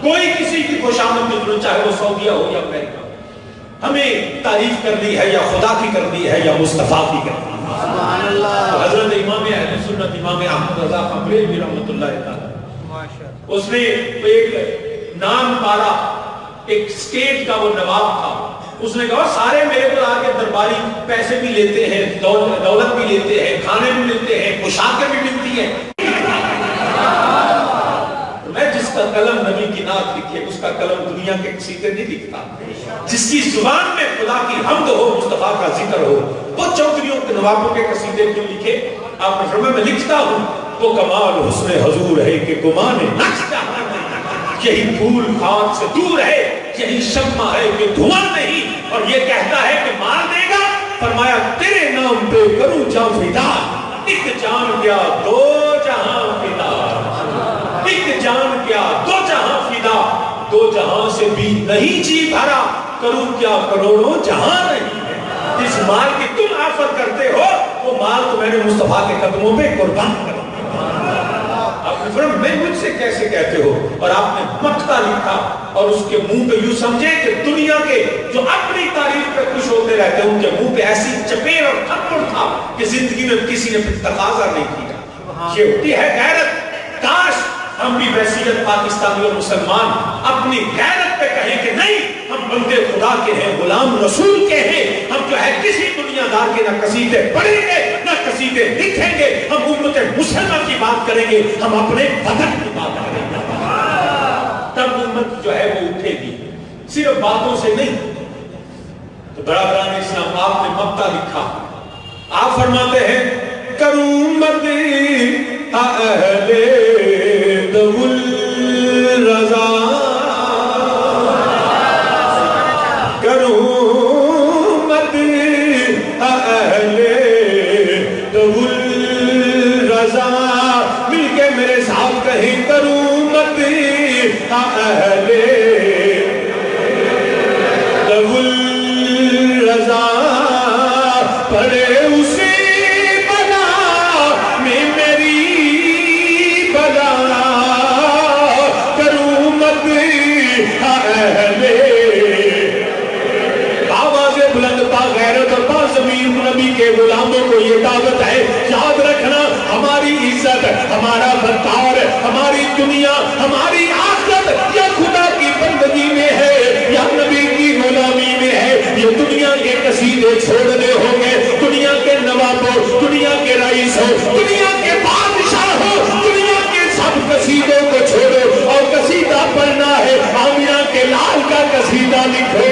کوئی کسی کی خوشامد کی ضرورت، چاہے وہ سعودیہ ہو یا امریکہ، ہمیں تعریف کرنی ہے یا خدا کی کرنی ہے یا مصطفیٰ کی کرنی ہے۔ تو حضرت امام اہل سنت امام احمد رضا بریلوی رحمۃ اللہ تعالی، اس نے ایک نام پارا، ایک اسٹیٹ کا وہ نواب تھا، اس نے کہا سارے میرے کو آ کے درباری پیسے بھی لیتے ہیں، دولت بھی لیتے ہیں، کھانے بھی ملتے ہیں، پوشاکیں بھی ملتی ہیں، میں جس کا قلم نبی کی نعت لکھے اس کا قلم دنیا کے قصیدے نہیں لکھتا، جس کی زبان میں خدا کی حمد ہو، مصطفیٰ کا ذکر ہو، وہ چودھریوں کے نوابوں کے قصیدے کیوں لکھے؟ آپ نے فرمایا میں لکھتا ہوں، وہ کمال حسن حضور ہے کہ گمان نقش جہاں نہیں، یہی پھول خاک سے دور ہے، یہی شمع ہے کہ دھواں نہیں، اور یہ کہتا ہے کہ مال دے گا، فرمایا تیرے نام پہ کروں جاؤں فدا، ایک جان گیا 2 جہاں فدا، ایک ایک جان کیا دو جہاں فدا، دو جہاں سے بھی نہیں جی بھرا، کروں کیا کروڑوں جہاں نہیں ہے۔ جس مال کی تم آفت کرتے ہو وہ مال تو میں نے مصطفیٰ کے قدموں پہ قربان کر دیا۔ آپ نے فرمایا میں مجھ سے کیسے کہتے ہو، اور آپ نے مقتا لکھا اور اس کے منہ پہ یوں سمجھے کہ دنیا کے جو اپنی تعریف پہ خوش ہوتے رہتے ہیں ان کے منہ پہ ایسی چپیڑ اور تھپڑ تھا کہ زندگی میں کسی نے پھر تقاضا نہیں کیا۔ یہ ہوتی ہے غیرت۔ کاش ہم بھی بحیثیت پاکستانی اور مسلمان اپنی غیرت پہ کہیں کہ نہیں ہم بندے خدا کے ہیں، غلام رسول کے ہیں، ہم جو ہے کسی دنیا دار کے نہ قصیدے پڑھیں گے نہ قصیدے لکھیں گے، ہم امت مسلمہ کی بات کریں گے، ہم اپنے وطن کی بات کریں گے، تب امت جو ہے وہ اٹھے گی، صرف باتوں سے نہیں۔ تو برادران اسلام آپ نے مقتا لکھا، آپ فرماتے ہیں کروں مد اہل دول رضا، کروں مد اہل دول رضا، مل کے میرے ساتھ کہیں کروں مد اہل دول رضا، پڑے اسے نبی کے غلاموں کو یہ دعوت ہے، یاد رکھنا ہماری عزت، ہمارا برتاؤ، ہماری دنیا، ہماری آخرت یا خدا کی بندگی میں ہے یا نبی کی غلامی میں ہے۔ یہ دنیا کے قصیدے چھوڑنے ہوں گے، دنیا کے نوابوں، دنیا کے رئیسوں، دنیا کے بادشاہوں، دنیا کے سب قصیدوں کو چھوڑو اور قصیدہ پڑھنا ہے آمینہ کے لال کا قصیدہ لکھو،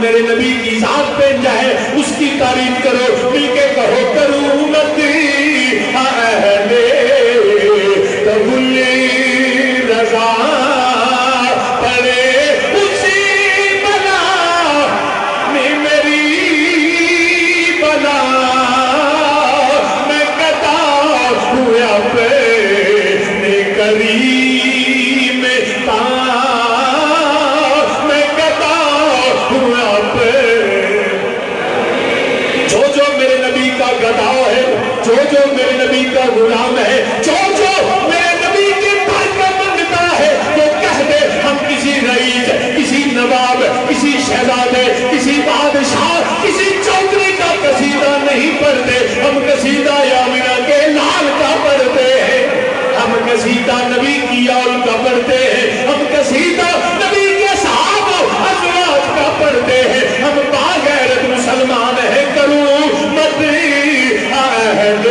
میرے نبی کی ذات پہ جائے اس کی تعریف کرو، مل کے کہو کروں مد اہل دول رضا، پڑے اسی بلا میں میری بلا، میں قطع ہوا اپنے کریم تا، جو میرے نبی کا غلام ہے، جو میرے نبی کے پر کا منگتا ہے، وہ کہہ دے ہم کسی رئیس، کسی نواب، کسی شہزادے، کسی بادشاہ، کسی چودھری کا قصیدہ نہیں پڑھتے، ہم قصیدہ آمینہ کے لال کا پڑھتے ہیں، ہم قصیدہ نبی کی آل کا پڑھتے ہیں، ہم قصیدہ نبی کے صحابہ ازواج کا پڑھتے ہیں، ہم باغیرت مسلمان ہیں۔ کروں مد اہل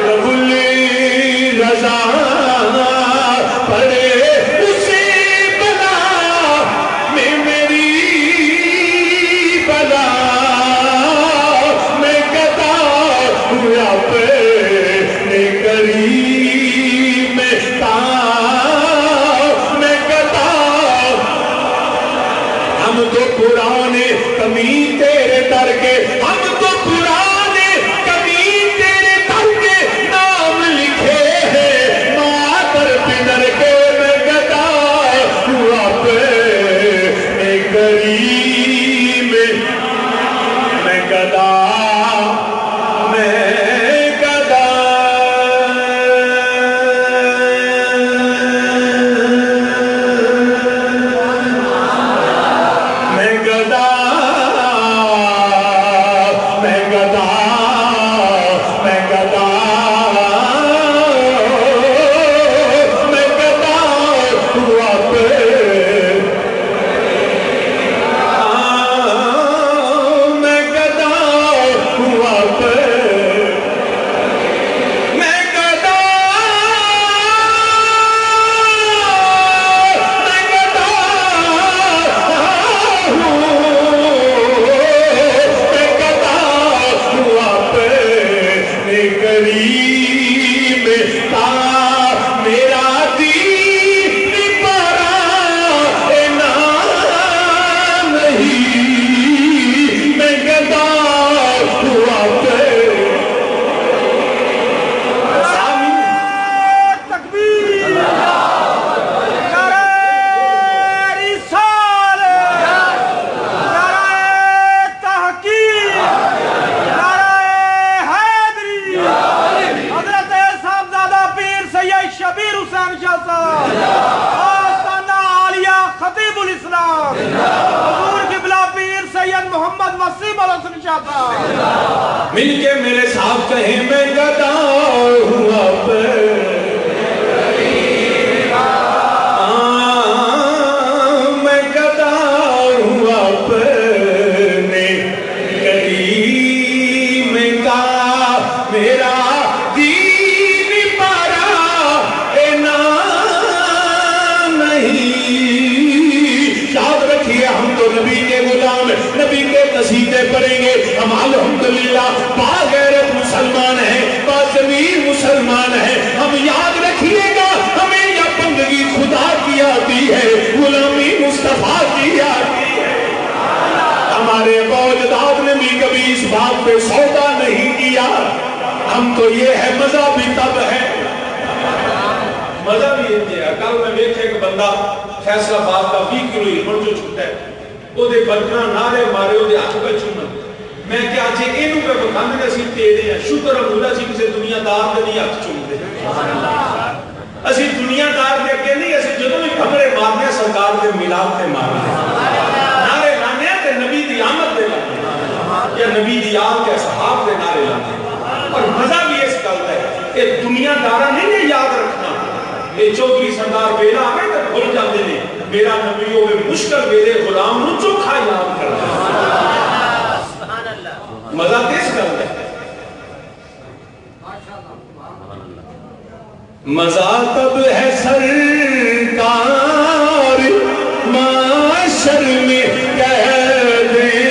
دول رضا، پڑے اسی بلا میں میری بلا، میں قطع ہوا اپنے کریم تا، میں قطع، ہم تو پرانے کمی تیرے در کے، ہم تو پرانے کمی تیرے در کے نام لکھے ہیں، ماتر پدر کے میں قطع ہوا اپنے کریم، میں قطع، میں قطع، میں قطع مل کے میرے ساتھ کہیں میں گدا ہوں اب میں گدا ہوں اپنے کریم کا میرا دین پارا نہیں. یاد رکھیے ہم تو نبی کے غلام نبی کے قصیدے پڑھیں گے. ہم الحمدللہ باغیرت مسلمان ہیں, باضمیر مسلمان ہیں. ہم یاد رکھیے گا ہمیں یا بندگی خدا کی آتی ہے, غلامی مصطفیٰ کی آتی ہے. ہمارے باوجداد نے بھی کبھی اس بات پہ سودا نہیں کیا. ہم تو یہ ہے مزہ بھی تب ہے, مزہ بھی یہ ہے. کل میں دیکھے کہ بندہ فیصلہ بات کا 20 کلو ہی جو چھوٹا ہے وہ دے برکنا نعرے مارے وہ دے ہاتھ پہ چومن. میں کیا آجے اینو پہ بکھانے نے اسی تیرے ہیں. شکر اللہ سی کسے دنیا دار دے نہیں ہاتھ چوم دے. اسی دنیا دار دے کے نہیں, اسی جدوں بھی بھمرے مارنے سرکار دے ملاد تے مارنے نعرے لانے تے نبی دی آمد دے لانے یا نبی دی آل کے صحاب دے نعرے لانے. اور مزہ بھی اس کل ہے کہ دنیا دارہ نہیں یاد رکھنا. یہ چودھری سردار بیرا آگے تک بھول جاتے ہیں میرا نبیوں میں مشکل میرے غلام نو چوکھا یاد کرنا. مزہ تیز کر دے. مزہ تب ہے سرکار معاشر میں کہہ دیں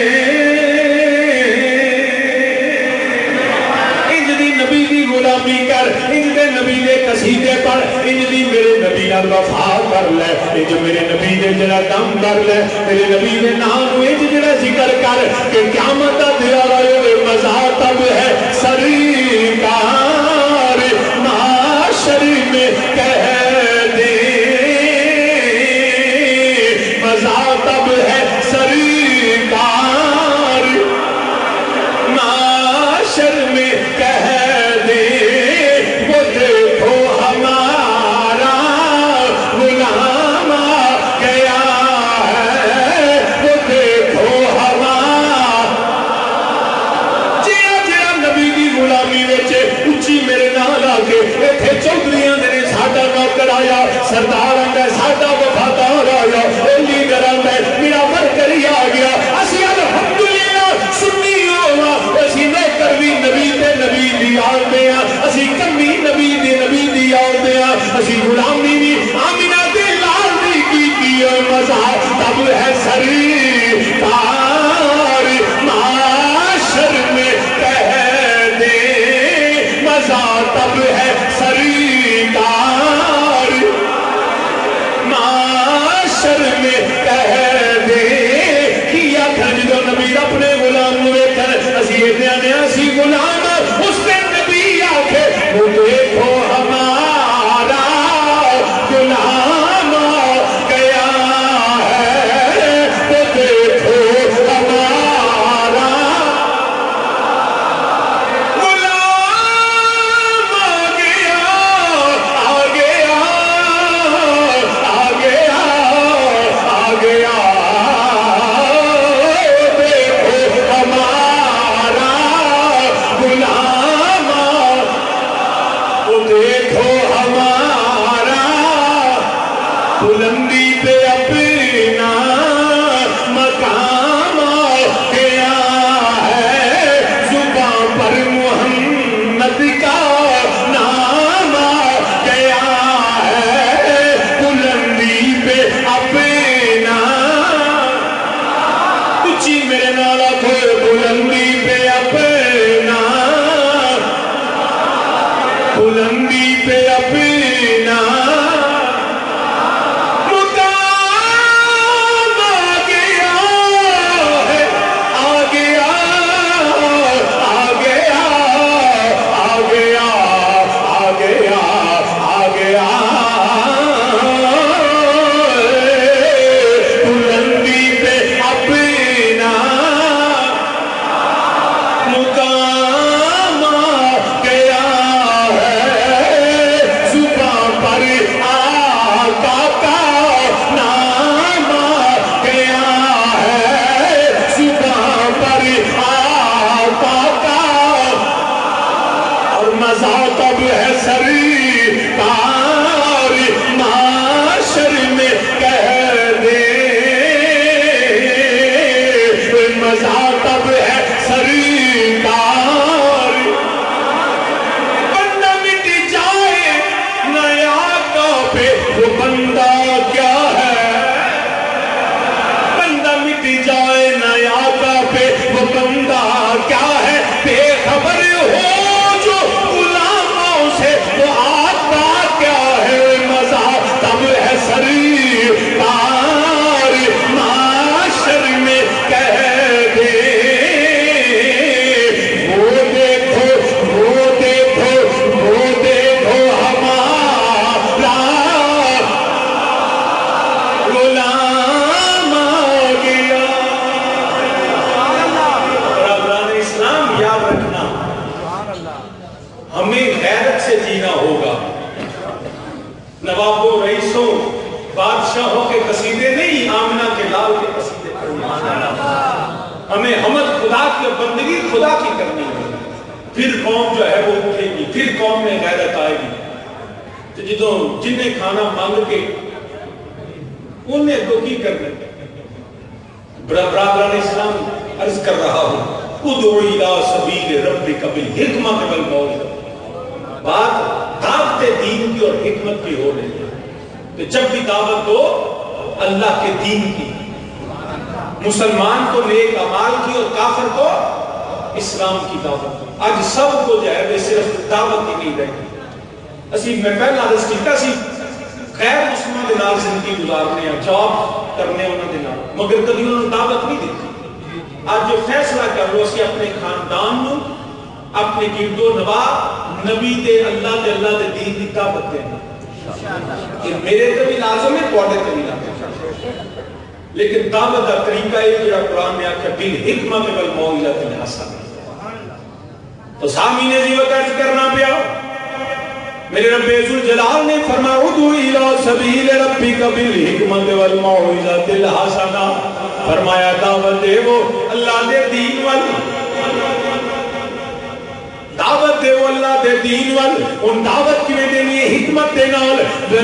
انج دی نبی دی غلامی کر, انج دے نبی دے قصیدے پڑھ, انج دی میرے نبی نال وفا کر لے, انج میرے نبی دے جڑا دم کر لے, میرے نبی دے نام انج جڑا ذکر کر کہ قیامت دا دیارہ ہوئے. مزہ تب ہے سرکار معاشر میں کہہ دے, مزہ تب ہے سرکار معاشر میں کہہ دے. وہ دیکھو ہمارا غلام آ گیا ہے, وہ دیکھو ہمارا جیا نبی کی غلامی وچے اچھی میرے نال آ کے ایتھے چودھریاں نے ساڈا نوکر آیا, سردار آندا ساڈا وفادار آیا, لیڈر آندا میرا ورکر آ گیا. اسی الحمدللہ سنی ہوا, اسی نوکر بھی نبی تے نبی دی آلدے ہاں, اسی کمی نبی دی آلدے ہاں, اسی غلامی بھی آمینہ دے لال دی کی مزہ تب ہے سرکار معاشر میں کہہ دے. مزہ تب ہے سرکار معاشر میں کہہ دے. کیا کھنج دو نبی اپنے غلام ہوئے کر, اسی اتنے اسی غلام اس نے نبی آکھے وہ دیکھو ہمارا غلام گیا ہے, وہ دیکھو ہمارا غلام آ گیا دیکھو ہمارا غلام, وہ دیکھو ہمارا بلندی پہ اپنا مقام آ گیا ہے, زبان پر محمد کا نام آ گیا ہے, بلندی پہ اپنا اچھی میرے نالا کوئی بلندی پہ اپنا, بلندی پہ اپنا مقام آ گیا ہے, آ گیا آ گیا آ گیا آ گیا آ گیا قوم میں غیرت آئے گی تو جدوں جنہیں کھانا مانگ کے انہیں تو کی کرنے برادران اسلام عرض کر رہا ہوں ادعو الی سبیل ربک بالحکمت والموعظۃ، بات دعوت دین کی اور حکمت کی ہو رہی ہے۔ تو جب بھی دعوت دو اللہ کے دین کی، مسلمان کو نیک اعمال کی اور کافر کو اسلام کی دعوت دو۔ آج سب کو جو ہے صرف دعوت ہی نہیں رہی۔ اسی میں پہلا عرض کیتا سی غیر مسلمان دے نال زندگی گزارنے جاب کرنے انہاں دے نال، مگر کبھی انہوں نے دعوت نہیں دیتی۔ آج جو فیصلہ کر لو اسی اپنے خاندان نو اپنے گرد و نواح نبی دے اللہ دے دین دی دعوت دینا، کہ میرے تے بھی لازم ہے تواڈے تے بھی لازم ہے، لیکن دعوت دا طریقہ ہے جڑا قرآن نے آکھیا بالحکمت والموعظۃ الحسنہ۔ تو سامعین جی وقت کرنا پیا، میرے رب ذوالجلال نے فرمایا ادعو الی سبیل ربک بالحکمت والموعظۃ الحسنہ، فرمایا دعوت دے وہ اللہ دے دین وال، دعوت دے وہ اللہ دے دین وال۔ ان دعوت کیویں دینی ہے؟ حکمت دے نال،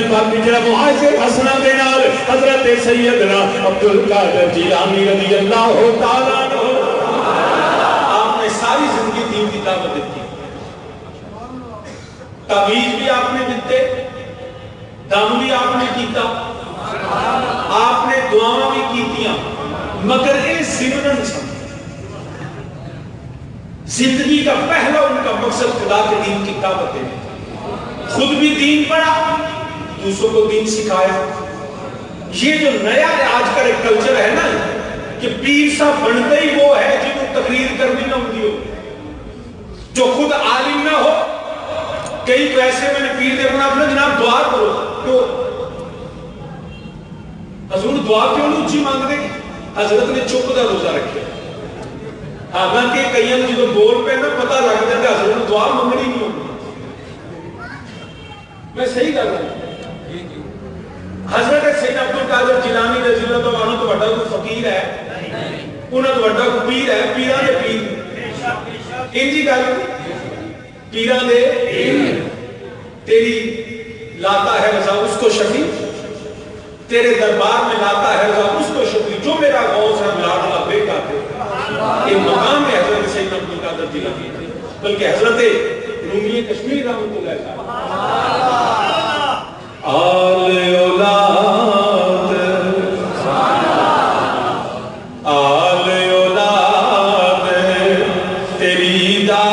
باقی جڑا موعظہ حسنہ دے نال۔ حضرت سیدنا عبدالقادر جیلانی رضی اللہ تعالیٰ عنہ آپ نے ساری زندگی دین کی دعوت دیتی، تعویذ بھی آپ نے دیتے، دم بھی آپ نے کیتا، آپ نے دعاواں بھی کیتیاں، مگر یہ ضمناً سن زندگی کا پہلا ان کا مقصد خدا کے دین کی دعوت دینا، خود بھی دین پڑھا، دوسروں کو دین سکھایا۔ یہ جو نیا آج کا ایک کلچر ہے نا کہ پیر صاحب بنتے ہی وہ ہے جنہوں تقریر کرنی نہ ہوتی ہو، جو خود عالم نہ ہو۔ کئی تو ایسے میں نے پیر دے بنا اپنا جناب دعا کرو، تو حضور دعا کیوں نہیں اچھی مانگ دے؟ حضرت نے چپ دا روزہ رکھے، حالانکہ کئی جب بول پہ نا پتہ لگ جاتا ہے حضرت دعا منگنی نہیں ہوگی۔ میں صحیح کر رہا ہوں، حضرت سید عبدالقادر جیلانی رضی اللہ عنہ تو بڑا کوئی فقیر ہے، انہوں تو بڑا کوئی پیر ہے، پیران دے پیر انجی گل پیران دے تیری لاتا ہے رضا اس کو شفیع، تیرے دربار میں لاتا ہے رضا اس کو شفیع، جو میرا غوث ہے لاڈلا بیٹا تھے۔ یہ مقام ہے حضرت سید عبدالقادر جیلانی، بلکہ حضرت رومی کشمیر رحمۃ اللہ علیہ آل اولاد آل اولاد تیری دا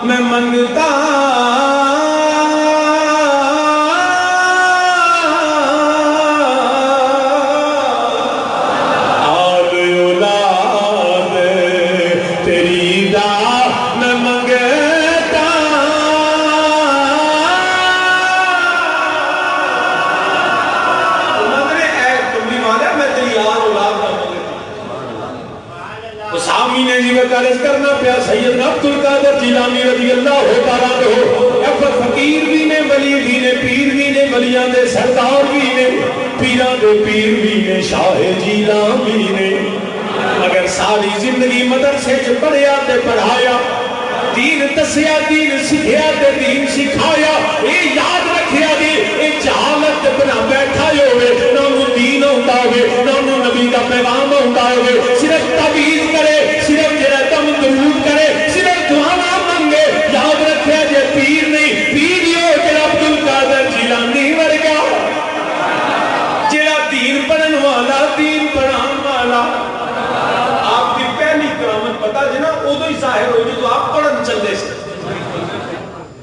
میں منگتا کرنا پیا سیدنا عبدالقادر جیلانی رضی اللہ تعالیٰ عنہ، فقیر بھی نے، ولی بھی نے، پیر بھی نے، ولیاں دے سردار بھی نے، پیراں دے پیر بھی نے، شاہ جیلان بھی نے، مگر ساری زندگی مدرسے چ پڑھیا تے پڑھایا، دین دسیا، دین سکھیا تے دین سکھایا۔ اے یاد رکھیا جی، اے جہالت بنا بیٹھا ہوئے، نہ انہوں دین ہوندا ہوئے، نہ انہوں نبی دا پیغام ہوندا ہوئے، صرف تعویذ کرے، صرف درود کرے، صرف دعا منگے۔ یاد رکھے جے پیر نہیں، پیر ہی ہو جڑا عبدالقادر جیلانی ورگا، جڑا دین پڑھن والا، دین پڑھان والا۔ آپ کی پہلی کرامت پتا جنا ادو ہی ظاہر ہوئی جو آپ پڑھن چلے سے،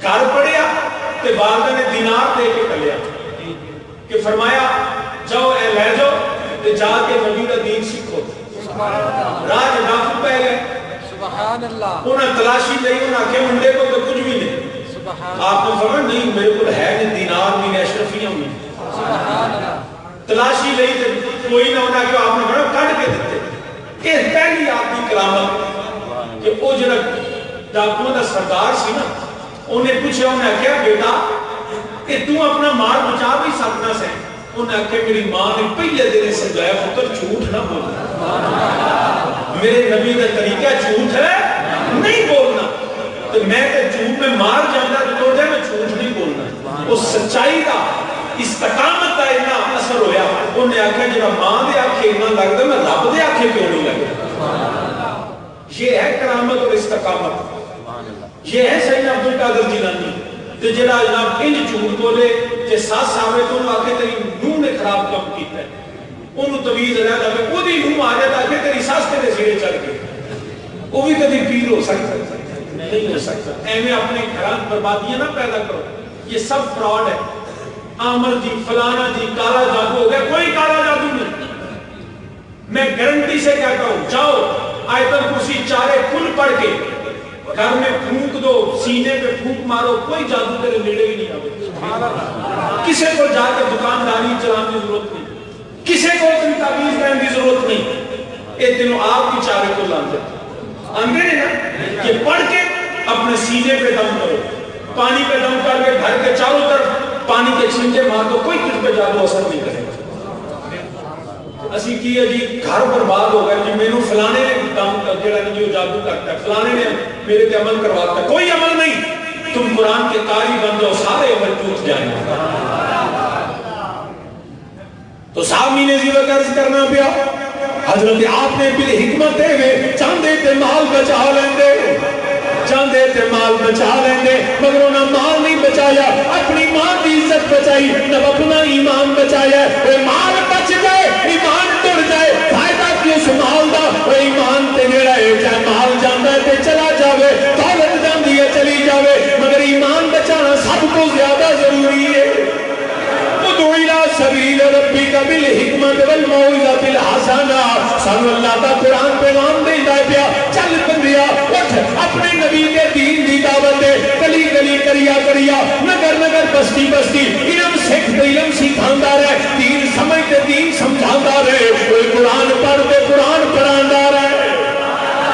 گھر پڑھیا تے والدہ نے دینار دے کے کلیا کہ فرمایا جاؤ اے لے جاؤ تے جا کے نبی دا دین سیکھو۔ راج نافذ پہ گئے، انہیں تلاشی نہیں، انہیں آکھے منڈے کو تو کچھ بھی نہیں۔ آپ نے فرمایا نہیں میرے کو ہے نہیں، دینار بھی نہیں، اشرفیاں بھی نہیں۔ تلاشی نہیں تھے کوئی نہ ہونا کہ آپ نے فرمایا کٹ کے دیتے۔ اس پہلی آپ کی کرامت کہ وہ جنہ ڈاکوؤں دا سردار سی نا، انہیں پوچھا، انہیں کہا بیٹا کہ تو اپنا مال بچا بھی سکنا سے؟ انہیں کہا میری ماں نے پہلے دن سمجھایا پتر جھوٹ نہ بولنا، میرے نبی کا طریقہ جھوٹ ہے نہیں بولنا۔ تو میں تے جھوٹ میں مار جانا تو جائے میں جھوٹ نہیں بولنا. وہ سچائی کا استقامت کا اتنا اثر ہویا. انہیں آخیا جب ماں دے آنکھیں اتنا لگتا میں رب دے آنکھیں کیوں نہیں لگتا. یہ ہے کرامت اور استقامت. یہ ہے سیدنا عبد القادر جیلانی تے جڑا جناب انج جھوٹ بولے جے ساس آوے تو انہوں آکھے تیری نوح نے خراب کام کیتا ہے. انہوں تویز علیحدہ میں وہ دی نوح آ جاتا کہ تیری ساس تیرے سیرے چڑھ گئے. وہ بھی کبھی پیر ہو سکتا نہیں ہو سکتا. ایویں اپنے گھران بربادیاں نہ پیدا کرو. یہ سب فراڈ ہے. عامر جی فلانا جی کالا جادو ہو گیا. کوئی کالا جادو نہیں. میں گارنٹی سے کہتا ہوں جاؤ آیت الکرسی چارے کل پڑھ کے گھر میں پھونک دو, سینے پہ پھونک مارو, کوئی جادو تیرے نیڑے بھی نہیں آئے. کسی کو جا کے دکانداری چلانے کی ضرورت نہیں. کسی کو تم تعویذ کرنے کی ضرورت نہیں. یہ دنوں آپ کی چارے کو لاندے آندے ہیں نا. یہ پڑھ کے اپنے سینے پہ دم کرو, پانی پہ دم کر کے گھر کے چاروں طرف پانی کے چھینٹے مار دو, کوئی کچھ پہ جادو اثر نہیں کرے. اسی کی ہے جی گھر برباد ہو گیا جی میرے فلانے نے کام کر جڑا نہیں جو جادو کرتا ہے, فلانے نے میرے تے عمل کرواتا ہے. کوئی عمل نہیں. تم قرآن کے قاری بن جاؤ, سارے عمل ٹوٹ جائیں گے. تو صحابی نے زیوہ قرض کرنا پیا. حضرت آپ نے بل حکمت چاندے تے مال بچا لیندے, چاندے تے مال بچا لیندے, مگر انہاں مال نہیں بچایا, اپنی ماں کی عزت بچائی, نہ اپنا ایمان بچایا. وہ مال بچ جائے ایمان ٹر جائے, فائدہ کی اس مال دا. وہ ایمان تے جڑا ہے چاہے مال جاندا ہے تے چلا جاوے, دولت جاندی ہے چلی جاوے, مگر ایمان بچانا سب کو زیادہ ضروری ہے. ادعو الی سبیل ربک بالحکمت والموعظۃ الحسنہ. سانو اللہ دا قرآن پیغام دیندا ہے پیا, چل بندیا اٹھ اپنے نبی کے دین دی دعوت دے, گلی گلی کریا کریا, نگر نگر بستی بستی, علم سکھ تے علم سکھاندا رہے, دین سمجھ تے دین سمجھاندا رہے, کوئی قرآن پڑھ تے قرآن پڑھاندا رہے.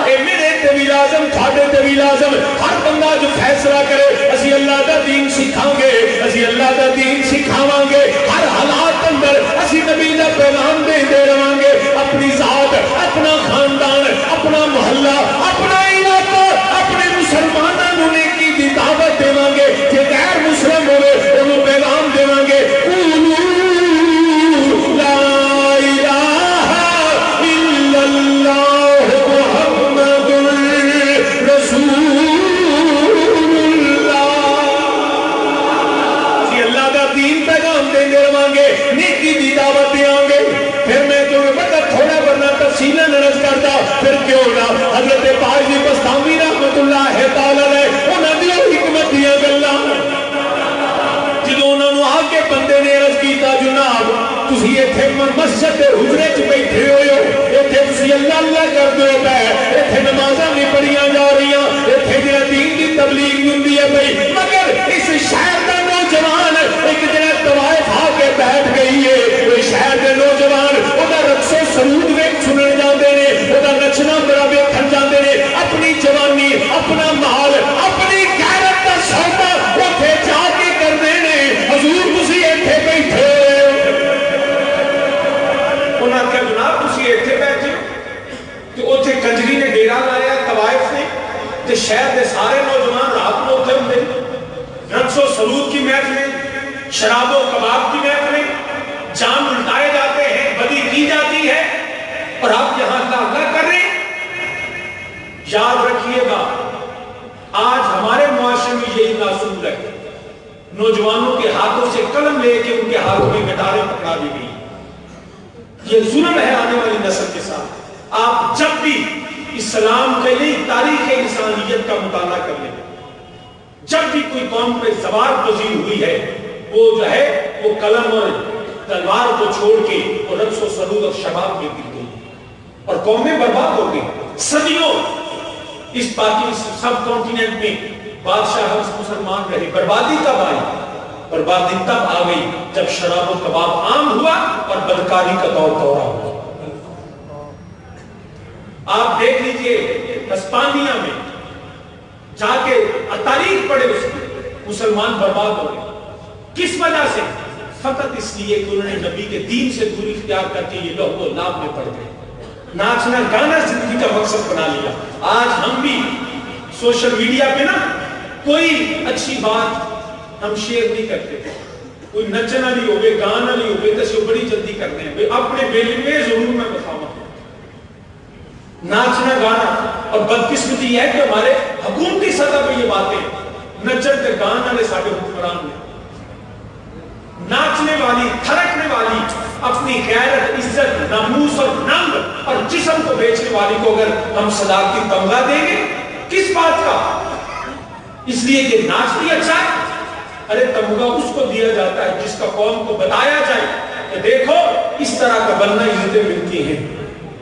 اے میرے تے بھی لازم, تھاڈے تے بھی لازم, ہر بندہ جو فیصلہ کرے اسی اللہ دا دین سکھاں گے, اسی اللہ دا دین سکھاواں گے, ہر حالات اندر اسی نبی دا پیغام دے رہاں گے. اپنی ذات, اپنا خاندان, اپنا محلہ, اپنا علاقہ, اپنے مسلمانوں نے نیکی دی دعوت دیواں گے. کہ غیر مسلم ہوئے انہوں پیغام دیواں گے, لا الہ الا اللہ محمد رسول اللہ. اسی اللہ دا دین پیغام دے رہاں گے, نیکی دی دعوت دیاں گے. پھر میں تمہیں وقت تھوڑا ورنہ تفصیلہ نرز کرتا, پھر کیوں نہ حضرت باجی بستامی رحمت اللہ تعالی علیہ انہاں دی حکمت دیاں گلاں جدوں انہاں نوں آ کے بندے نے عرض کیتا, جناب تسی ایتھے مسجد دے حجرے چ بیٹھے ہوئے ہو, ایتھے تسی اللہ اللہ کردے ہو پے, ایتھے نمازاں نہیں پڑھیاں جا رہیاں, ایتھے جڑا دین دی تبلیغ ہوندی ہے پئی, مگر اس شہر دا نوجوان ایک جڑا طوائف آ کے بیٹھ گئی ہے, کوئی شہر دے نوجوان اودا رقص و سرود ویکھ سنن جاندے نے, اودا نچنا بڑا ویکھن جاندے نے, اپنی جوانی, اپنا مال, اپنی غیرت دا سودا اوتھے جا کے کردے نے. حضور تسی ایتھے بیٹھے ہو, انہاں کہ جناب تسی ایتھے بیٹھے تو اوتھے کنجری نے ڈیرا لایا طوائف نے, تے شہر دے سارے نوجوان رات کو اوتھے ہوندے, رقص و سرود کی محفلیں, شراب و کباب کی محفلیں, جان لٹائے جاتے ہیں, بدی کی جاتی ہے, اور آپ یہاں اللہ کر رہے ہیں. یاد رکھیے گا آج ہمارے معاشرے میں یہی ناصور ہے, نوجوانوں کے ہاتھوں سے قلم لے کے ان کے ہاتھوں میں گٹاریں پکڑا دی گئی. یہ ظلم ہے آنے والی نسل کے ساتھ. آپ جب بھی اسلام کے لیے تاریخ انسانیت کا مطالعہ کر لیں, جب بھی کوئی قوم پہ زوال پذیر ہوئی ہے, وہ جو ہے وہ قلم اور تلوار کو چھوڑ کے وہ رقص و سرود اور شباب میں گر گئی, اور قومیں برباد ہو گئی. صدیوں اس باقی سب کانٹیننٹ میں بادشاہ مسلمان رہے. بربادی کب آئی؟ بربادی تب آ گئی جب شراب و کباب عام ہوا اور بدکاری کا دور دورہ ہوا. آپ دیکھ لیجئے اسپانیہ میں جا کے تاریخ پڑھے, اس میں مسلمان برباد ہو گئے. کس وجہ سے؟ فقط اس لیے کہ انہوں نے نبی کے دین سے دوری اختیار کر کے یہ لوگ لاب میں پڑ گئے, ناچنا گانا زندگی کا مقصد بنا لیا. آج ہم بھی سوشل میڈیا پہ نا کوئی اچھی بات ہم شیئر نہیں کرتے، کوئی نچنا نہیں ہوگے گانا نہیں ہوگے تو اسے بڑی جلدی کرتے ہیں اپنے بیلی میں ضرور میں بتاؤں ناچنا گانا. اور بدقسمتی یہ ہے کہ ہمارے حکومتی سطح پہ یہ باتیں نچن کے گانا نے سارے حکمران میں ناچنے والی تھرکنے والی اپنی غیرت عزت ناموس اور ننگ اور جسم کو بیچنے والی کو اگر ہم صداقتی تمغہ دیں گے کس بات کا؟ اس لیے کہ ناچ بھی اچھا ہے. ارے تمغہ اس کو دیا جاتا ہے جس کا قوم کو بتایا جائے کہ دیکھو اس طرح کا بننا عزتیں ملتی ہیں.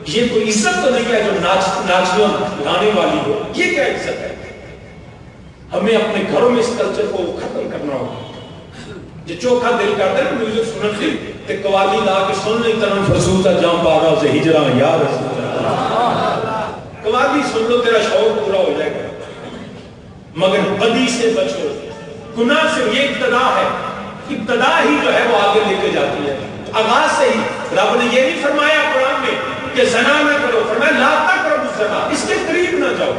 یہ کوئی عزت تو نہیں ہے جو ناچنے گانے والی ہو. یہ کیا عزت ہے؟ ہمیں اپنے گھروں میں اس کلچر کو ختم کرنا ہوگا. جو چوکھا دل کرتا ہے نا میوزک سنن سے تے قوالی لا کے سن لیں تنم فرسوتا جام پارا سے ہجران یا رسول اللہ. قوالی سن لو تیرا شوق پورا ہو جائے گا. مگر بدی سے بچو. گناہ سے یہ ابتدا ہے، ابتدا ہی جو ہے وہ آگے لے کے جاتی ہے. آغاز سے ہی رب نے یہ نہیں فرمایا قرآن میں کہ زنا نہ کرو، فرمایا لا تقربوا الزنا، اس کے قریب نہ جاؤ.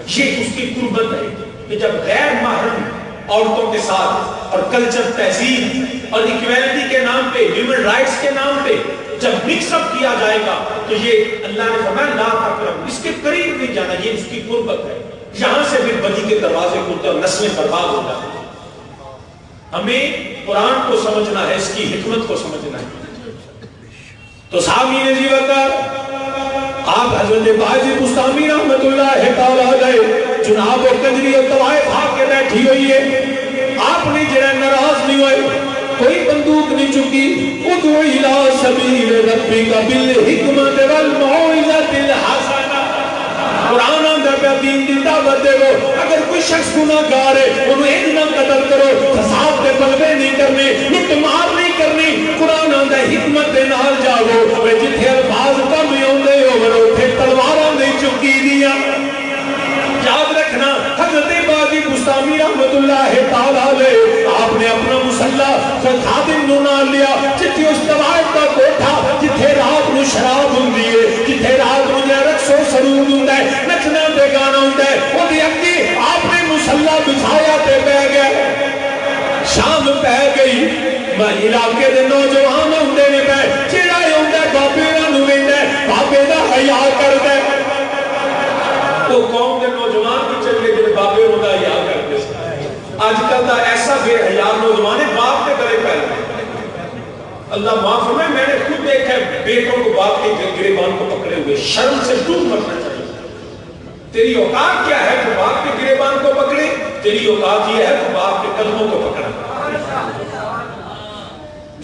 یہ اس کی قربت ہے کہ جب غیر محرم عورتوں کے ساتھ اور کلچر تہذیب اور ایکویلٹی کے نام پہ ہیومن رائٹس کے نام پہ جب مکس اپ کیا جائے گا تو یہ اللہ نے فرمایا لا تقربوا، اس کے قریب نہیں جانا. یہ اس کی قربت ہے. یہاں سے پھر بدی کے دروازے کھلتے اور نسلیں برباد ہو جاتی ہیں. ہمیں قرآن کو سمجھنا ہے، اس کی حکمت کو سمجھنا ہے. تو سامعین جی وقت آپ حضرت باجی بستامی رحمت اللہ تعالیٰ علیہ جناب و کنجری اور طوائف بھاگ کے بیٹھی ہوئی ہے. آپ نے جرہ ناراض نہیں ہوئے، کوئی بندوق نہیں چکی. ادعو الی سبیل ربک بالحکمت والموعظۃ الحسنہ. قرآن اندر پہ دین دی دعوت دے گو. اگر کوئی شخص گناہگار ہے انہوں ایک نہ قتل کرو، فساد دے بلبے نہیں کرنے، لٹ مار نہیں کرنی. قرآن اندر حکمت دے نال جاؤ. جتھے الفاظ کم ہوندے ہو اٹھے تلواراں نہیں چکی دیا. یاد رکھنا حضرت باجی بستامی رحمت اللہ تعالیٰ علیہ آپ نے اپنا مسلح خادم نو نال لیا جتھے اس طوائف کا کوٹھا جتھے رات نو شراب ہوندی ہے، جتھے رات نو رقص و سرود ہوندا ہے، نچنا تے گانا ہوندا ہے، او دے اگے آپ نے مسلح بچھایا تے بیٹھ گئے. شام پہ گئی، علاقے دے نوجوان ہوندے نے پہ جڑا ہوندا ہے بابے نوں ویندا ہے، بابے دا حیا کردا ہے. تو قوم کے نوجوان بھی چل گئے جب بابے ہوتا حیا کرتے ہیں. آج کل دا ایسا بے حیا نوجوان ہے باپ کے گلے پہ. اللہ معاف فرمائے، میں نے خود دیکھا ہے بیٹوں کو باپ کے گریبان کو پکڑے ہوئے. شرم سے ڈوب مرنا چاہیے. تیری اوقات کیا ہے تو باپ کے گریبان کو پکڑے؟ تیری اوقات یہ ہے تو باپ کے قدموں کو پکڑا.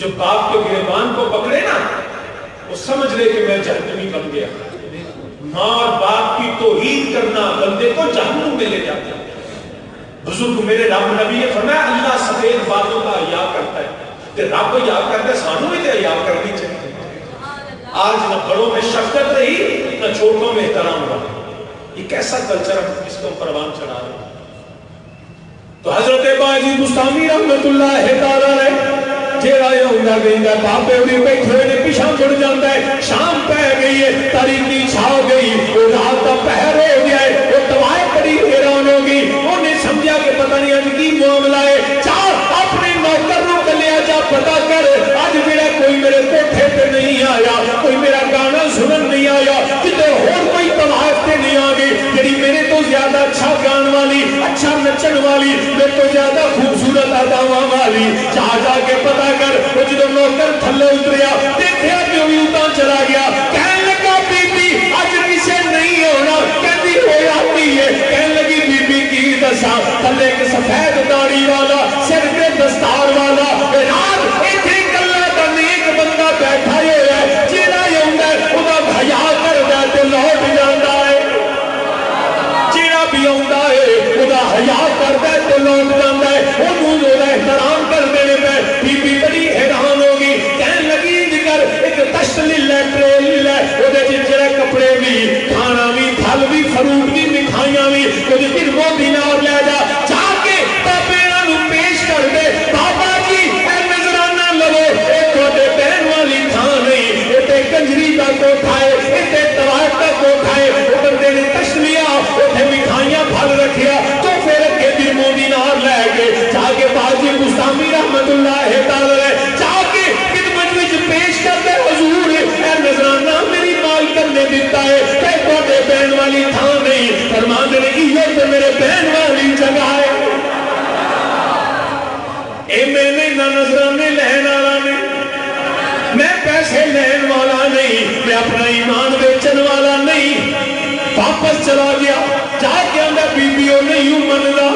جو باپ کے گریبان کو پکڑے نا وہ سمجھ لے کہ میں جہنمی بن گیا. ماں اور باپ کی توہین کرنا بندے کو جہنم میں لے جاتا ہے. بزرگ میرے رب نبی نے فرمایا اللہ سفید باتوں کا حیا کرتا ہے کہ رب حیا کرتا ہے، سانوں بھی حیا کرنی چاہیے. آج نہ بڑوں میں شفقت رہی نہ چھوٹوں میں احترام رہا. یہ کیسا کلچر ہم اس کو پروان چڑھا رہے ہیں. تو حضرت باجی بستامی رحمت اللہ تعالیٰ نے جیڑا یہ ہوندا گئندا بابے بھی بیٹھے ہوئے نے پیچھے مڑ جاندا ہے. شام پہ گئی ہے، تاریکی چھا گئی، وہ رات کا پہر ہو گیا ہے. وہ طوائف بڑی حیران ہوگی. انہیں سمجھا کہ پتہ نہیں اج کی معاملہ ہے. چاہ اپنے نوکر نو کلیا جا پتہ کر اج میرا کوئی میرے کوٹھے پہ نہیں آیا، کوئی میرا گانا سنن نہیں آیا، کتے اور کوئی طوائف تے نہیں آ گئی جڑی میرے تو زیادہ اچھا گان والی، اچھا نچن والی، میرے تو زیادہ خوبصورت اداواں والی. جا کے پتہ کر. وہ جدو نوکر تھلے اتریا دیکھیا کہ وہ اتاں چلا گیا. کہنے لگا بی بی اج کسے نہیں ہونا. کہتی ہویا کی ہے. کہنے لگی بی بی کی دساں تھلے ایک سفید داڑھی والا سر پہ دستار والا رات ایتھے کلا دا نیک بندہ بیٹھا ہوا ہے. جیڑا ہوندا ہے اودا حیا کردا تے لوٹ جاندا ہے. جیڑا بھی ہوندا ہے اودا حیا کردا تے لوٹ جاندا ہے. اونوں دا احترام کردے نے پے. بی بی بڑی حیران ہوگی. کہنے لگی ذکر ایک تشت لے ٹرے لے اودے وچ جڑے کپڑے بھی کھانا بھی پھل بھی فروٹ بھی مٹھائیاں بھی کچھ درہم دینار لے جا. جا کے بابے نوں پیش کر دے. بابا جی اے نذرانہ لو، اے تواڈے بہن والی تھان نہیں، اے تے کنجری دا کوٹھا ہے، اے تے طوائف دا کوٹھا ہے. او بندے نے تشت لیا، اوتھے مٹھائیاں پھل رکھے والی تھا نہیں، فرماندے نے یہ تو میرے بہن والی جگہ ہے۔ اے میں نے نہ نظرانے لہن والا نہیں، میں پیسے لہن والا نہیں، میں اپنا ایمان بیچن والا نہیں۔ واپس چلا گیا، جا کے اندر بی بی او نہیں ہوں منلا،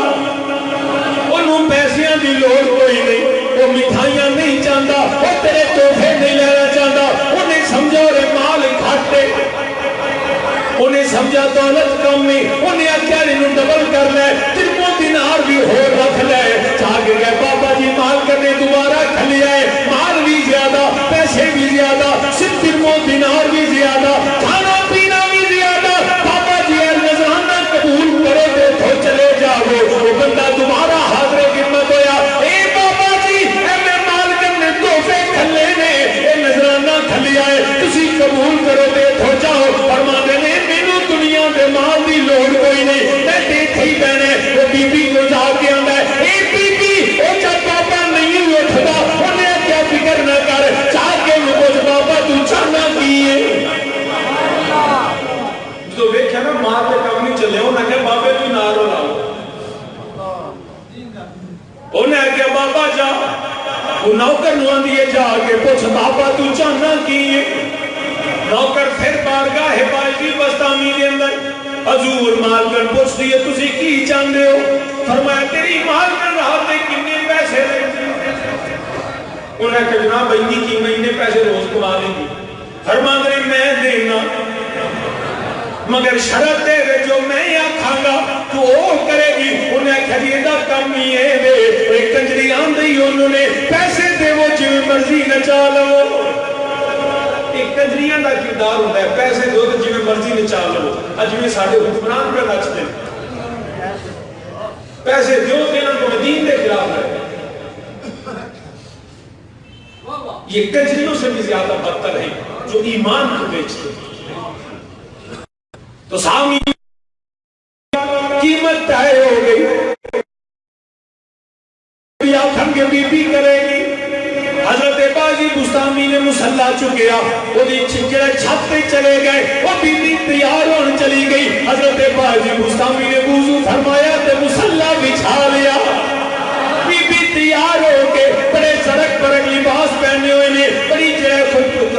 انہوں پیسیاں دی لوڑ کوئی نہیں، وہ مٹھائیاں نہیں چاہتا، وہ تیرے تحفے نہیں لینا چاہتا، انہیں سمجھا اور مال کھاٹے، انہیں سمجھا دولت کم نہیں، انہیں آکیا انہوں ڈبل کر لے، ترکوں دینار بھی ہو رکھ لے۔ چاہے گئے بابا جی مال کرنے دوبارہ کھلی آئے، مال بھی زیادہ، پیسے بھی زیادہ، صرف ترکوں دینار بھی زیادہ، کھانا پینا بھی زیادہ۔ بابا جی اے نذرانہ قبول کرے دے تو چلے جاؤ۔ وہ بندہ دوبارہ حاضر خدمت ہویا، اے بابا جی اے میں مال کرنے تحفے کھلے نے، اے نذرانہ کھلی آئے، تسی قبول کرو دے تو جاؤ۔ فرماندے نے مینوں دنیا دے مال دی لوڑ کوئی نہیں، میں دیکھ ہی بہنے۔ وہ بی بی کو جا کے آندا ہے، اے بی بی او جب بابا نہیں اٹھدا، انہیں کیا فکر نہ کر، چاہ کے مجھ بابا تو چاہنا کیے۔ تو دیکھا نا ماں کے کام نہیں چلے، انہیں کہا بابے تو نارو لاؤ، انہیں کہا بابا جا، وہ نوکر نوان دیئے جا کے پوچھ بابا تو چاہنا کیے۔ نوکر پھر بارگاہ باجی بستامی دے اندر حضور مال کر پوچھ دیئے تسی کی چاندے ہو؟ فرمایا تیری مال کر رہا دے کنے پیسے دے؟ انہیں کہا جناب بہنی کی مہینے پیسے روز کما لیں گی۔ فرمان رہی میں دینا مگر شرط دے دے جو میں آکھاں گا تو وہ کرے گی۔ انہیں کھڑیدہ کم ہی ہے دے، ایک کنجری آن دئی انہوں نے پیسے دے وہ جو مرضی نہ چالو۔ ایک کنجریاں دا کردار ہوتا ہے، پیسے دو تو جو مرضی نہ چالو۔ اج میں ساڑھے حکمران پر نچ دیں، پیسے دیو دینا کو دین دے خلاف ہے۔ یہ کنجریوں سے بھی زیادہ بدتر ہے جو ایمان کو بیچتے ہیں۔ تو سامی قیمت طے ہو گئی، یا تھنگے بی بی کرے گی۔ حضرت بازی بستامی نے مسلح چکیا، وہ دی چھکڑے چھت پہ چلے گئے، وہ بی بی تیار ہونے چلی گئی۔ حضرت بازی بستامی نے وضو فرمایا تے مسلح بچھا لیا، بی بی تیار ہو کے بڑے سڑک پر لباس پہنے ہوئے نے، بڑی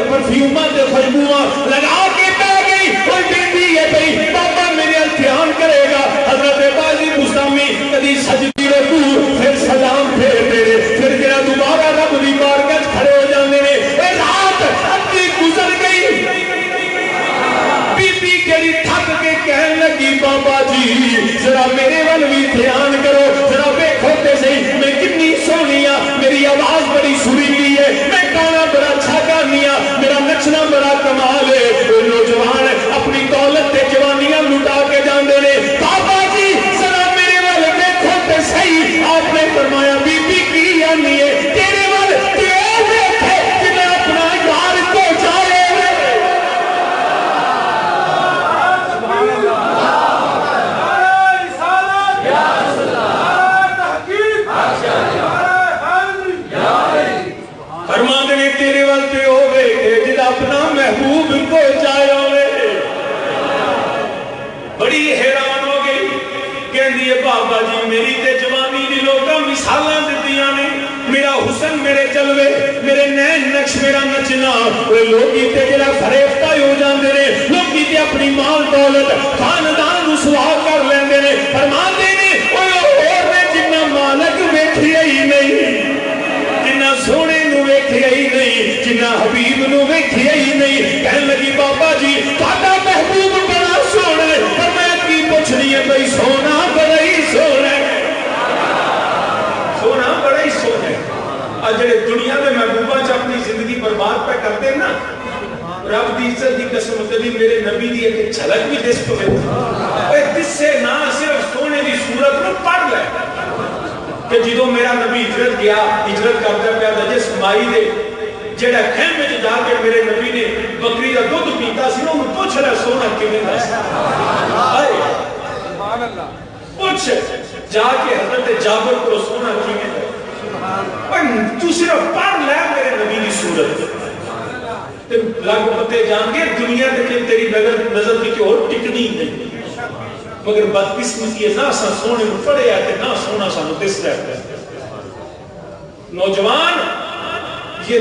پرفیومہ تے خوشبوواں لگا کے پہ گئی۔ کوئی بی بی ہے بھئی بابا میرے التحان کرے گا۔ حضرت بازی بستامی کدی سجدی رکوع پھر سلام پھر میرے پھر جرا دوبارہ رب دی بارگاہ کھڑے ہو جاندے نے۔ اے رات ادھی گزر گئی، بی بی کہڑی تھک کے کہنے لگی بابا جی ذرا میرے ول بھی دھیان کرو، ذرا دیکھو تے صحیح میں کتنی سونی ہاں، میری آواز بڑی سریلی ہے، میں گانا بڑا اچھا گانی ہاں، میرا نچنا بڑا کمال ہے۔ وہ نوجوان اپنی دولت تے جوانیاں لٹا کے جاندے نے۔ بابا جی ذرا میرے ول دیکھو تے صحیح۔ آپ نے فرمایا بی بی کی یعنی ہے تیرے ول تے دیکھے جنہیں اپنا یار کو جائے۔ فرمان نے تیرے ول تے ہوئے جنہیں اپنا محبوب کو جائے ہوئے۔ بڑی حیران ہو گئی، کہن دیئے بابا جی میری تے جوانی دی لوگاں مثالاں دیتیاں نے، میرا حسن میرے جلوے میرے نین نقش میرا نچنا، وہ لوگی تے جڑا فریفتہ ہو جاندے نے، لوگی تے اپنی مال دولت خاندان رسوا کر لیندے نے۔ فرماندے نے اوہ اور نے جنہ مالک ویکھیا ہی نہیں، جنہ سونے نو ویکھیا ہی نہیں، جنہ حبیب نو ویکھیا ہی نہیں۔ کہنے لگی بابا جی تہاڈا محبوب بڑا سونا ہے، پر میں کی پوچھنی ہے بھئی سونا بڑا ہی سونا ہے، سونا بڑا ہی سونا ہے۔ آج جڑے دنیا میں محبوبہ چ اپنی زندگی برباد پہ کرتے ہیں نا، رب دی عزت دی قسم کبھی میرے نبی دی ایک جھلک بھی دس کو اے دس سے نہ صرف سونے دی صورت میں پڑھ لے کہ جدو میرا نبی ہجرت گیا، ہجرت کرتا پیا جس مائی دے جڑا خیمے میں جا کے میرے نبی نے بکری کا دودھ پیتا سی، انہوں پوچھ رہا سونا کیویں دس پوچھ جا کے حضرت جابر کو سونا کیویں دس، تو صرف پڑھ لے میرے نبی کی صورت لگ پتے جان کے دنیا کے تیری نظر کی اور ٹکنی نہیں مگر بدقسمتی ہے نہ سونے پڑے آتے نہ سونا سانو دس رہتا ہے. نوجوان یہ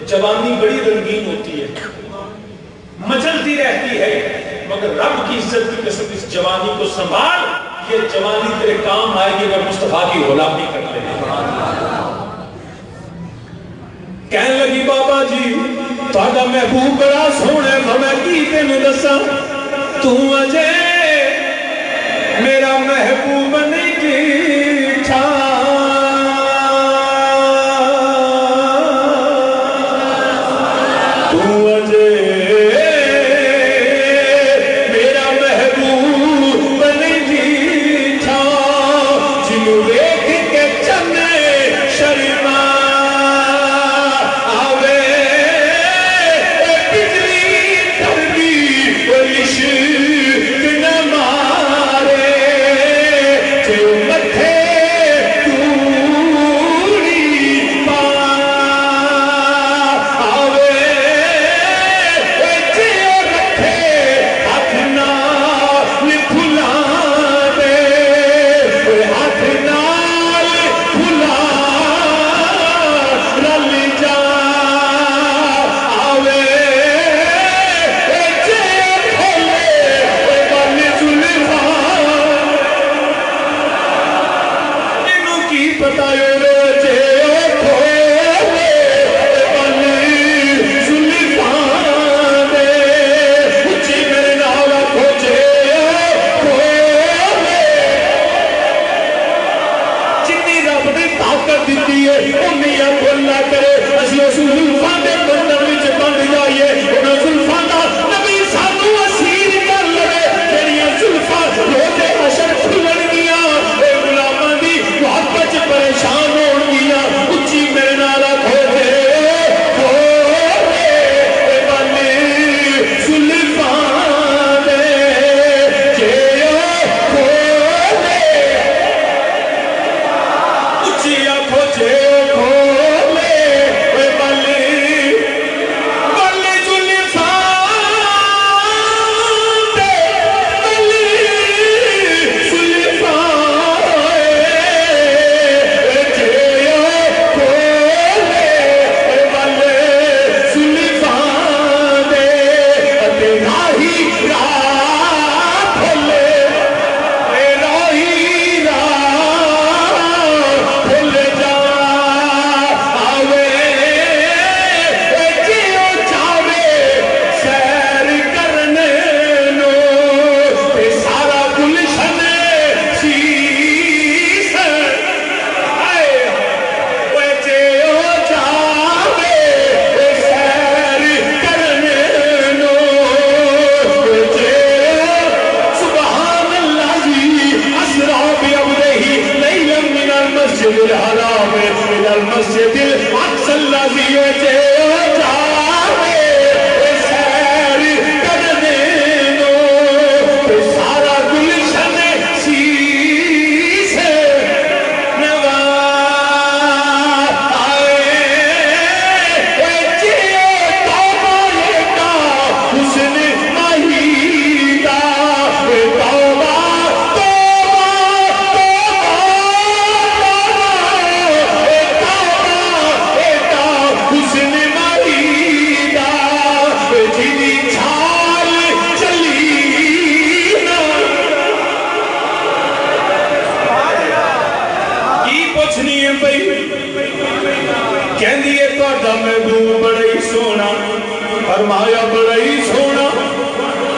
جوانی بڑی رنگین ہوتی ہے مچلتی رہتی ہے مگر رب کی عزت کی قسم اس جوانی کو سنبھال یہ جوانی تیرے کام آئے گی اگر مصطفیٰ کی غلامی کرتے ہیں. کہنے لگی بابا جی تہاڈا محبوب بڑا سونا ہے میں کی تینوں دساں تو اجے میرا محبوب نہیں ڈیٹھا تو اجے میرا محبوب نہیں ڈیٹھا جنوں ویکھ کے چنے شرما آوے بجلی ڈردی عشق نہ مارے جو متھے توڑی پا آوے جیو رکھے ہاتھ نال پھلا دے ہاتھ نال پھلا رل جا آوے جیو کھولے بل زلفاں اینوں کی پتہ جے کھولے بل زلفاں دے اچھی میرے نال آکھو جے کھولے جتنی رب نے طاقت دیتی ہے انہیں کھولا کرے اسی اس زلفاں دے بندر وچ بند جائیے انہاں زلفاں دا نبی سانو اسیر کر لے جڑیاں زلفاں روزے حشر کھلن گیاں اے غلاماں دی محبت چ پریشان ہون گیاں اچھی میرے نال آکھو جے کھولے بل زلفاں دے جے کھولے اچھی آکھو جے کھولے بل زلفاں دے بل زلفاں جے کھولے بل زلفاں دے اتے راہی راہ کھولے راہی راہ کھل جا آوے جیو چاہے سیر کرنے نو تے سارا گلشن شیش آئے وہ جیو چاہے سیر کرنے نو جیو سبحان اللہ اسرا بعبدہ لیلا من المسجد الحرام الى المسجد الاقصى الذي جیو چاہے سیر کرنے نو تے سارا گلشن شیش نوا آئے جیو توبہ کا حسن مہیدہ توبہ حسن مہیدہ جنی چھال چلی نا کی پوچھنی ہے بھئی کہندی ہے تہاڈا محبوب بڑا ہی سونا فرمایا بڑا ہی سونا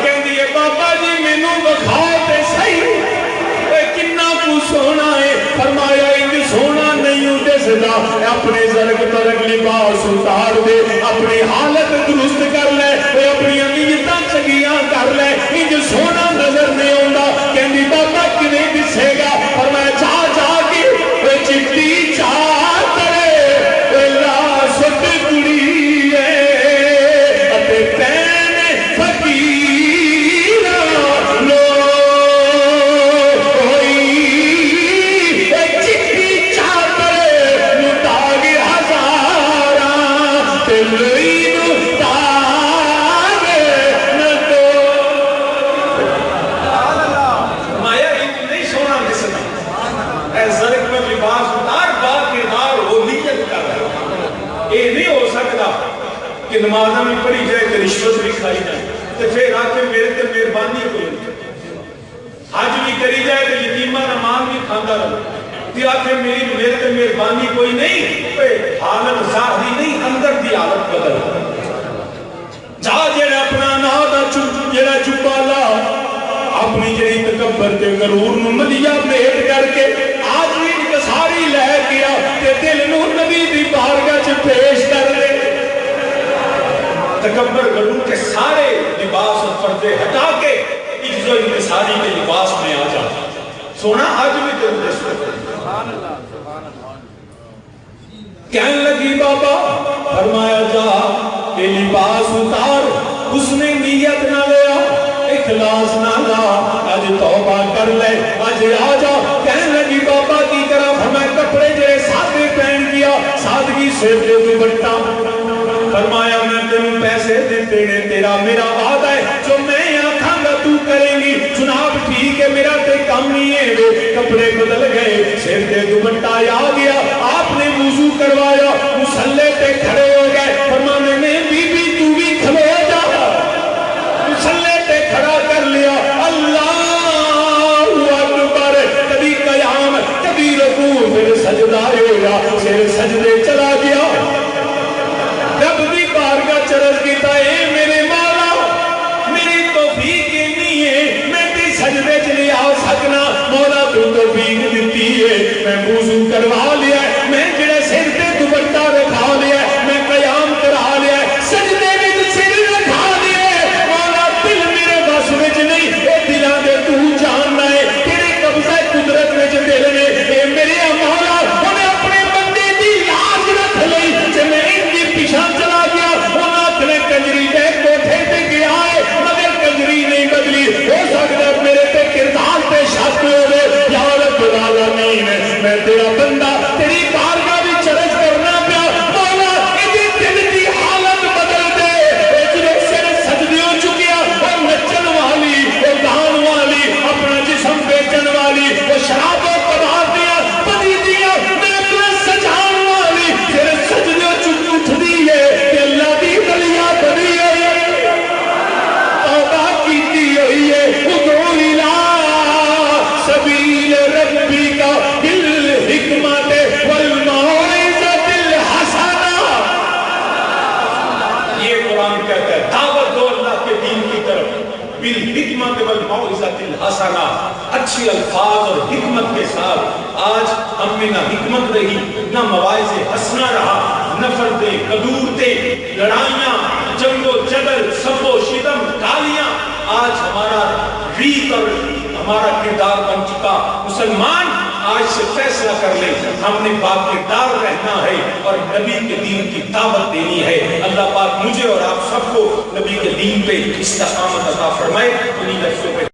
کہندی ہے بابا جی مینوں وکھاؤ تے صحیح اے کنا کو سونا ہے فرمایا انج سونا نہیں دسدا اپنے زرگ ترگ لباس اتار دے اپنی حالت درست کر لے اے اپنی نیتاں چنگیاں کر لے انج سونا نظر نہیں آوندا کہندی بابا کنے دسے گا فرمایا جا جا کے اے چٹی چار کرے اے لا سٹ کڑی ہے اتے پین فقیر لو ہوئی اے چٹی چار کرے نتاگ ہزاراں تے لئی نتاگ پھر آ کے میرے تے مہربانی کوئی نہیں، حج بھی کری جائے تو یتیمہ نمان بھی کھانا رہے تے آ کے میرے تے مہربانی کوئی نہیں، حالت ظاہری نہیں اندر دی حالت بدل جا جڑا اپنا نادا جڑا چپالا اپنی جڑی تکبر تے غرور نو ملیا بھیٹ کر کے آج بھی انکساری لے گیا تے دل نو نبی دی بارگاہ چ پیش کر دے، تکبر غرور کے سارے لباس اور پردے ہٹا کے عجز و انکساری کے لباس میں آ جا سونا آج بھی دل دست کہنے لگی بابا فرمایا جا یہ لباس اتار، اس نے نیت نہ لیا اخلاص نہ لا، آج توبہ کر لے آج آ جا، کہنے لگی بابا کی کرا فرمایا کپڑے جڑے سادے پہن گیا سادگی سے دے دوپٹہ، فرمایا میں تینوں پیسے دیتے نے تیرا میرا وعدہ ہے جو میں آکھاں گا تو کریں گی، جناب ٹھیک ہے میرا تے کم نہیں ہے، کپڑے بدل گئے سر دے دوپٹہ آ گیا، آپ نے وضو کروایا مصلی پہ کھڑے ہو گئے، فرمانے میں بی بی تو بھی کھلو جا، مصلی پہ کھڑا کر لیا، اللہ اکبر، کبھی قیام کبھی رکوع پھر سجدہ ہوگا، پھر سجدے چلا گیا، رب دی بارگاہ چرز کیتا اے میرے مولا میری توفیق نہیں ہے میں تے سجدے چلے آ سکنا، مولا تو توفیق دیتی ہے میں وضو کروا لیا ہے، میں جڑا سر تے دوپٹہ رکھا لیا ہے، میں قیام کرا لیا ہے، سجدے وچ سر رکھا لیا ہے، مولا دل میرے بس وچ نہیں، اے دلاں دے تو جاننا ہے تیرے قبضہ قدرت وچ دل نے، اے میرے مولا انہیں اپنے بندے دی لاج رکھ لئی جے میں ان کی پیچھا چلا گیا انہاں اپنے کنجری دے کوٹھے تے گیا ہے مگر کنجری نہیں بدلی، ہو سکتا ہے میرے تے کردار تے شک ہوئے، یا رب العالمین میں تیرا بندہ تیری بارگاہ بھی چرچ کرنا پیا، مولا ایدی دل دی حالت بدل دے، جو سر سجدے ہو چکیا اور نچن والی اور دان والی اپنا جسم بیچن والی وہ شراب و پدار دیا بدی دیا میرے پر سجان والی پھر سجدے ہو چکی اٹھ دیئے کہ اللہ دی گلیاں بنی ہے توبہ کیتی ہوئی ہے ادعو الہ سبیل ربی کا بالحکمت والموعظۃ الحسنہ، یہ قرآن کہتا ہے دعوت دو اللہ کے دین کی طرف بالحکمت والموعظۃ الحسنہ، اچھی الفاظ اور حکمت کے ساتھ، آج ہم میں نہ حکمت رہی نہ مواعظ حسنہ رہا، نفرتیں قدورتیں لڑائیاں جنگ و جدل سب و شتم گالیاں، آج ہمارا ریت اور ہمارا کردار بن چکا، مسلمان آج سے فیصلہ کر لیں ہم نے باپ کردار رہنا ہے اور نبی کے دین کی دعوت دینی ہے، اللہ پاک مجھے اور آپ سب کو نبی کے دین پہ استقامت عطا فرمائے، انہی لفظوں پہ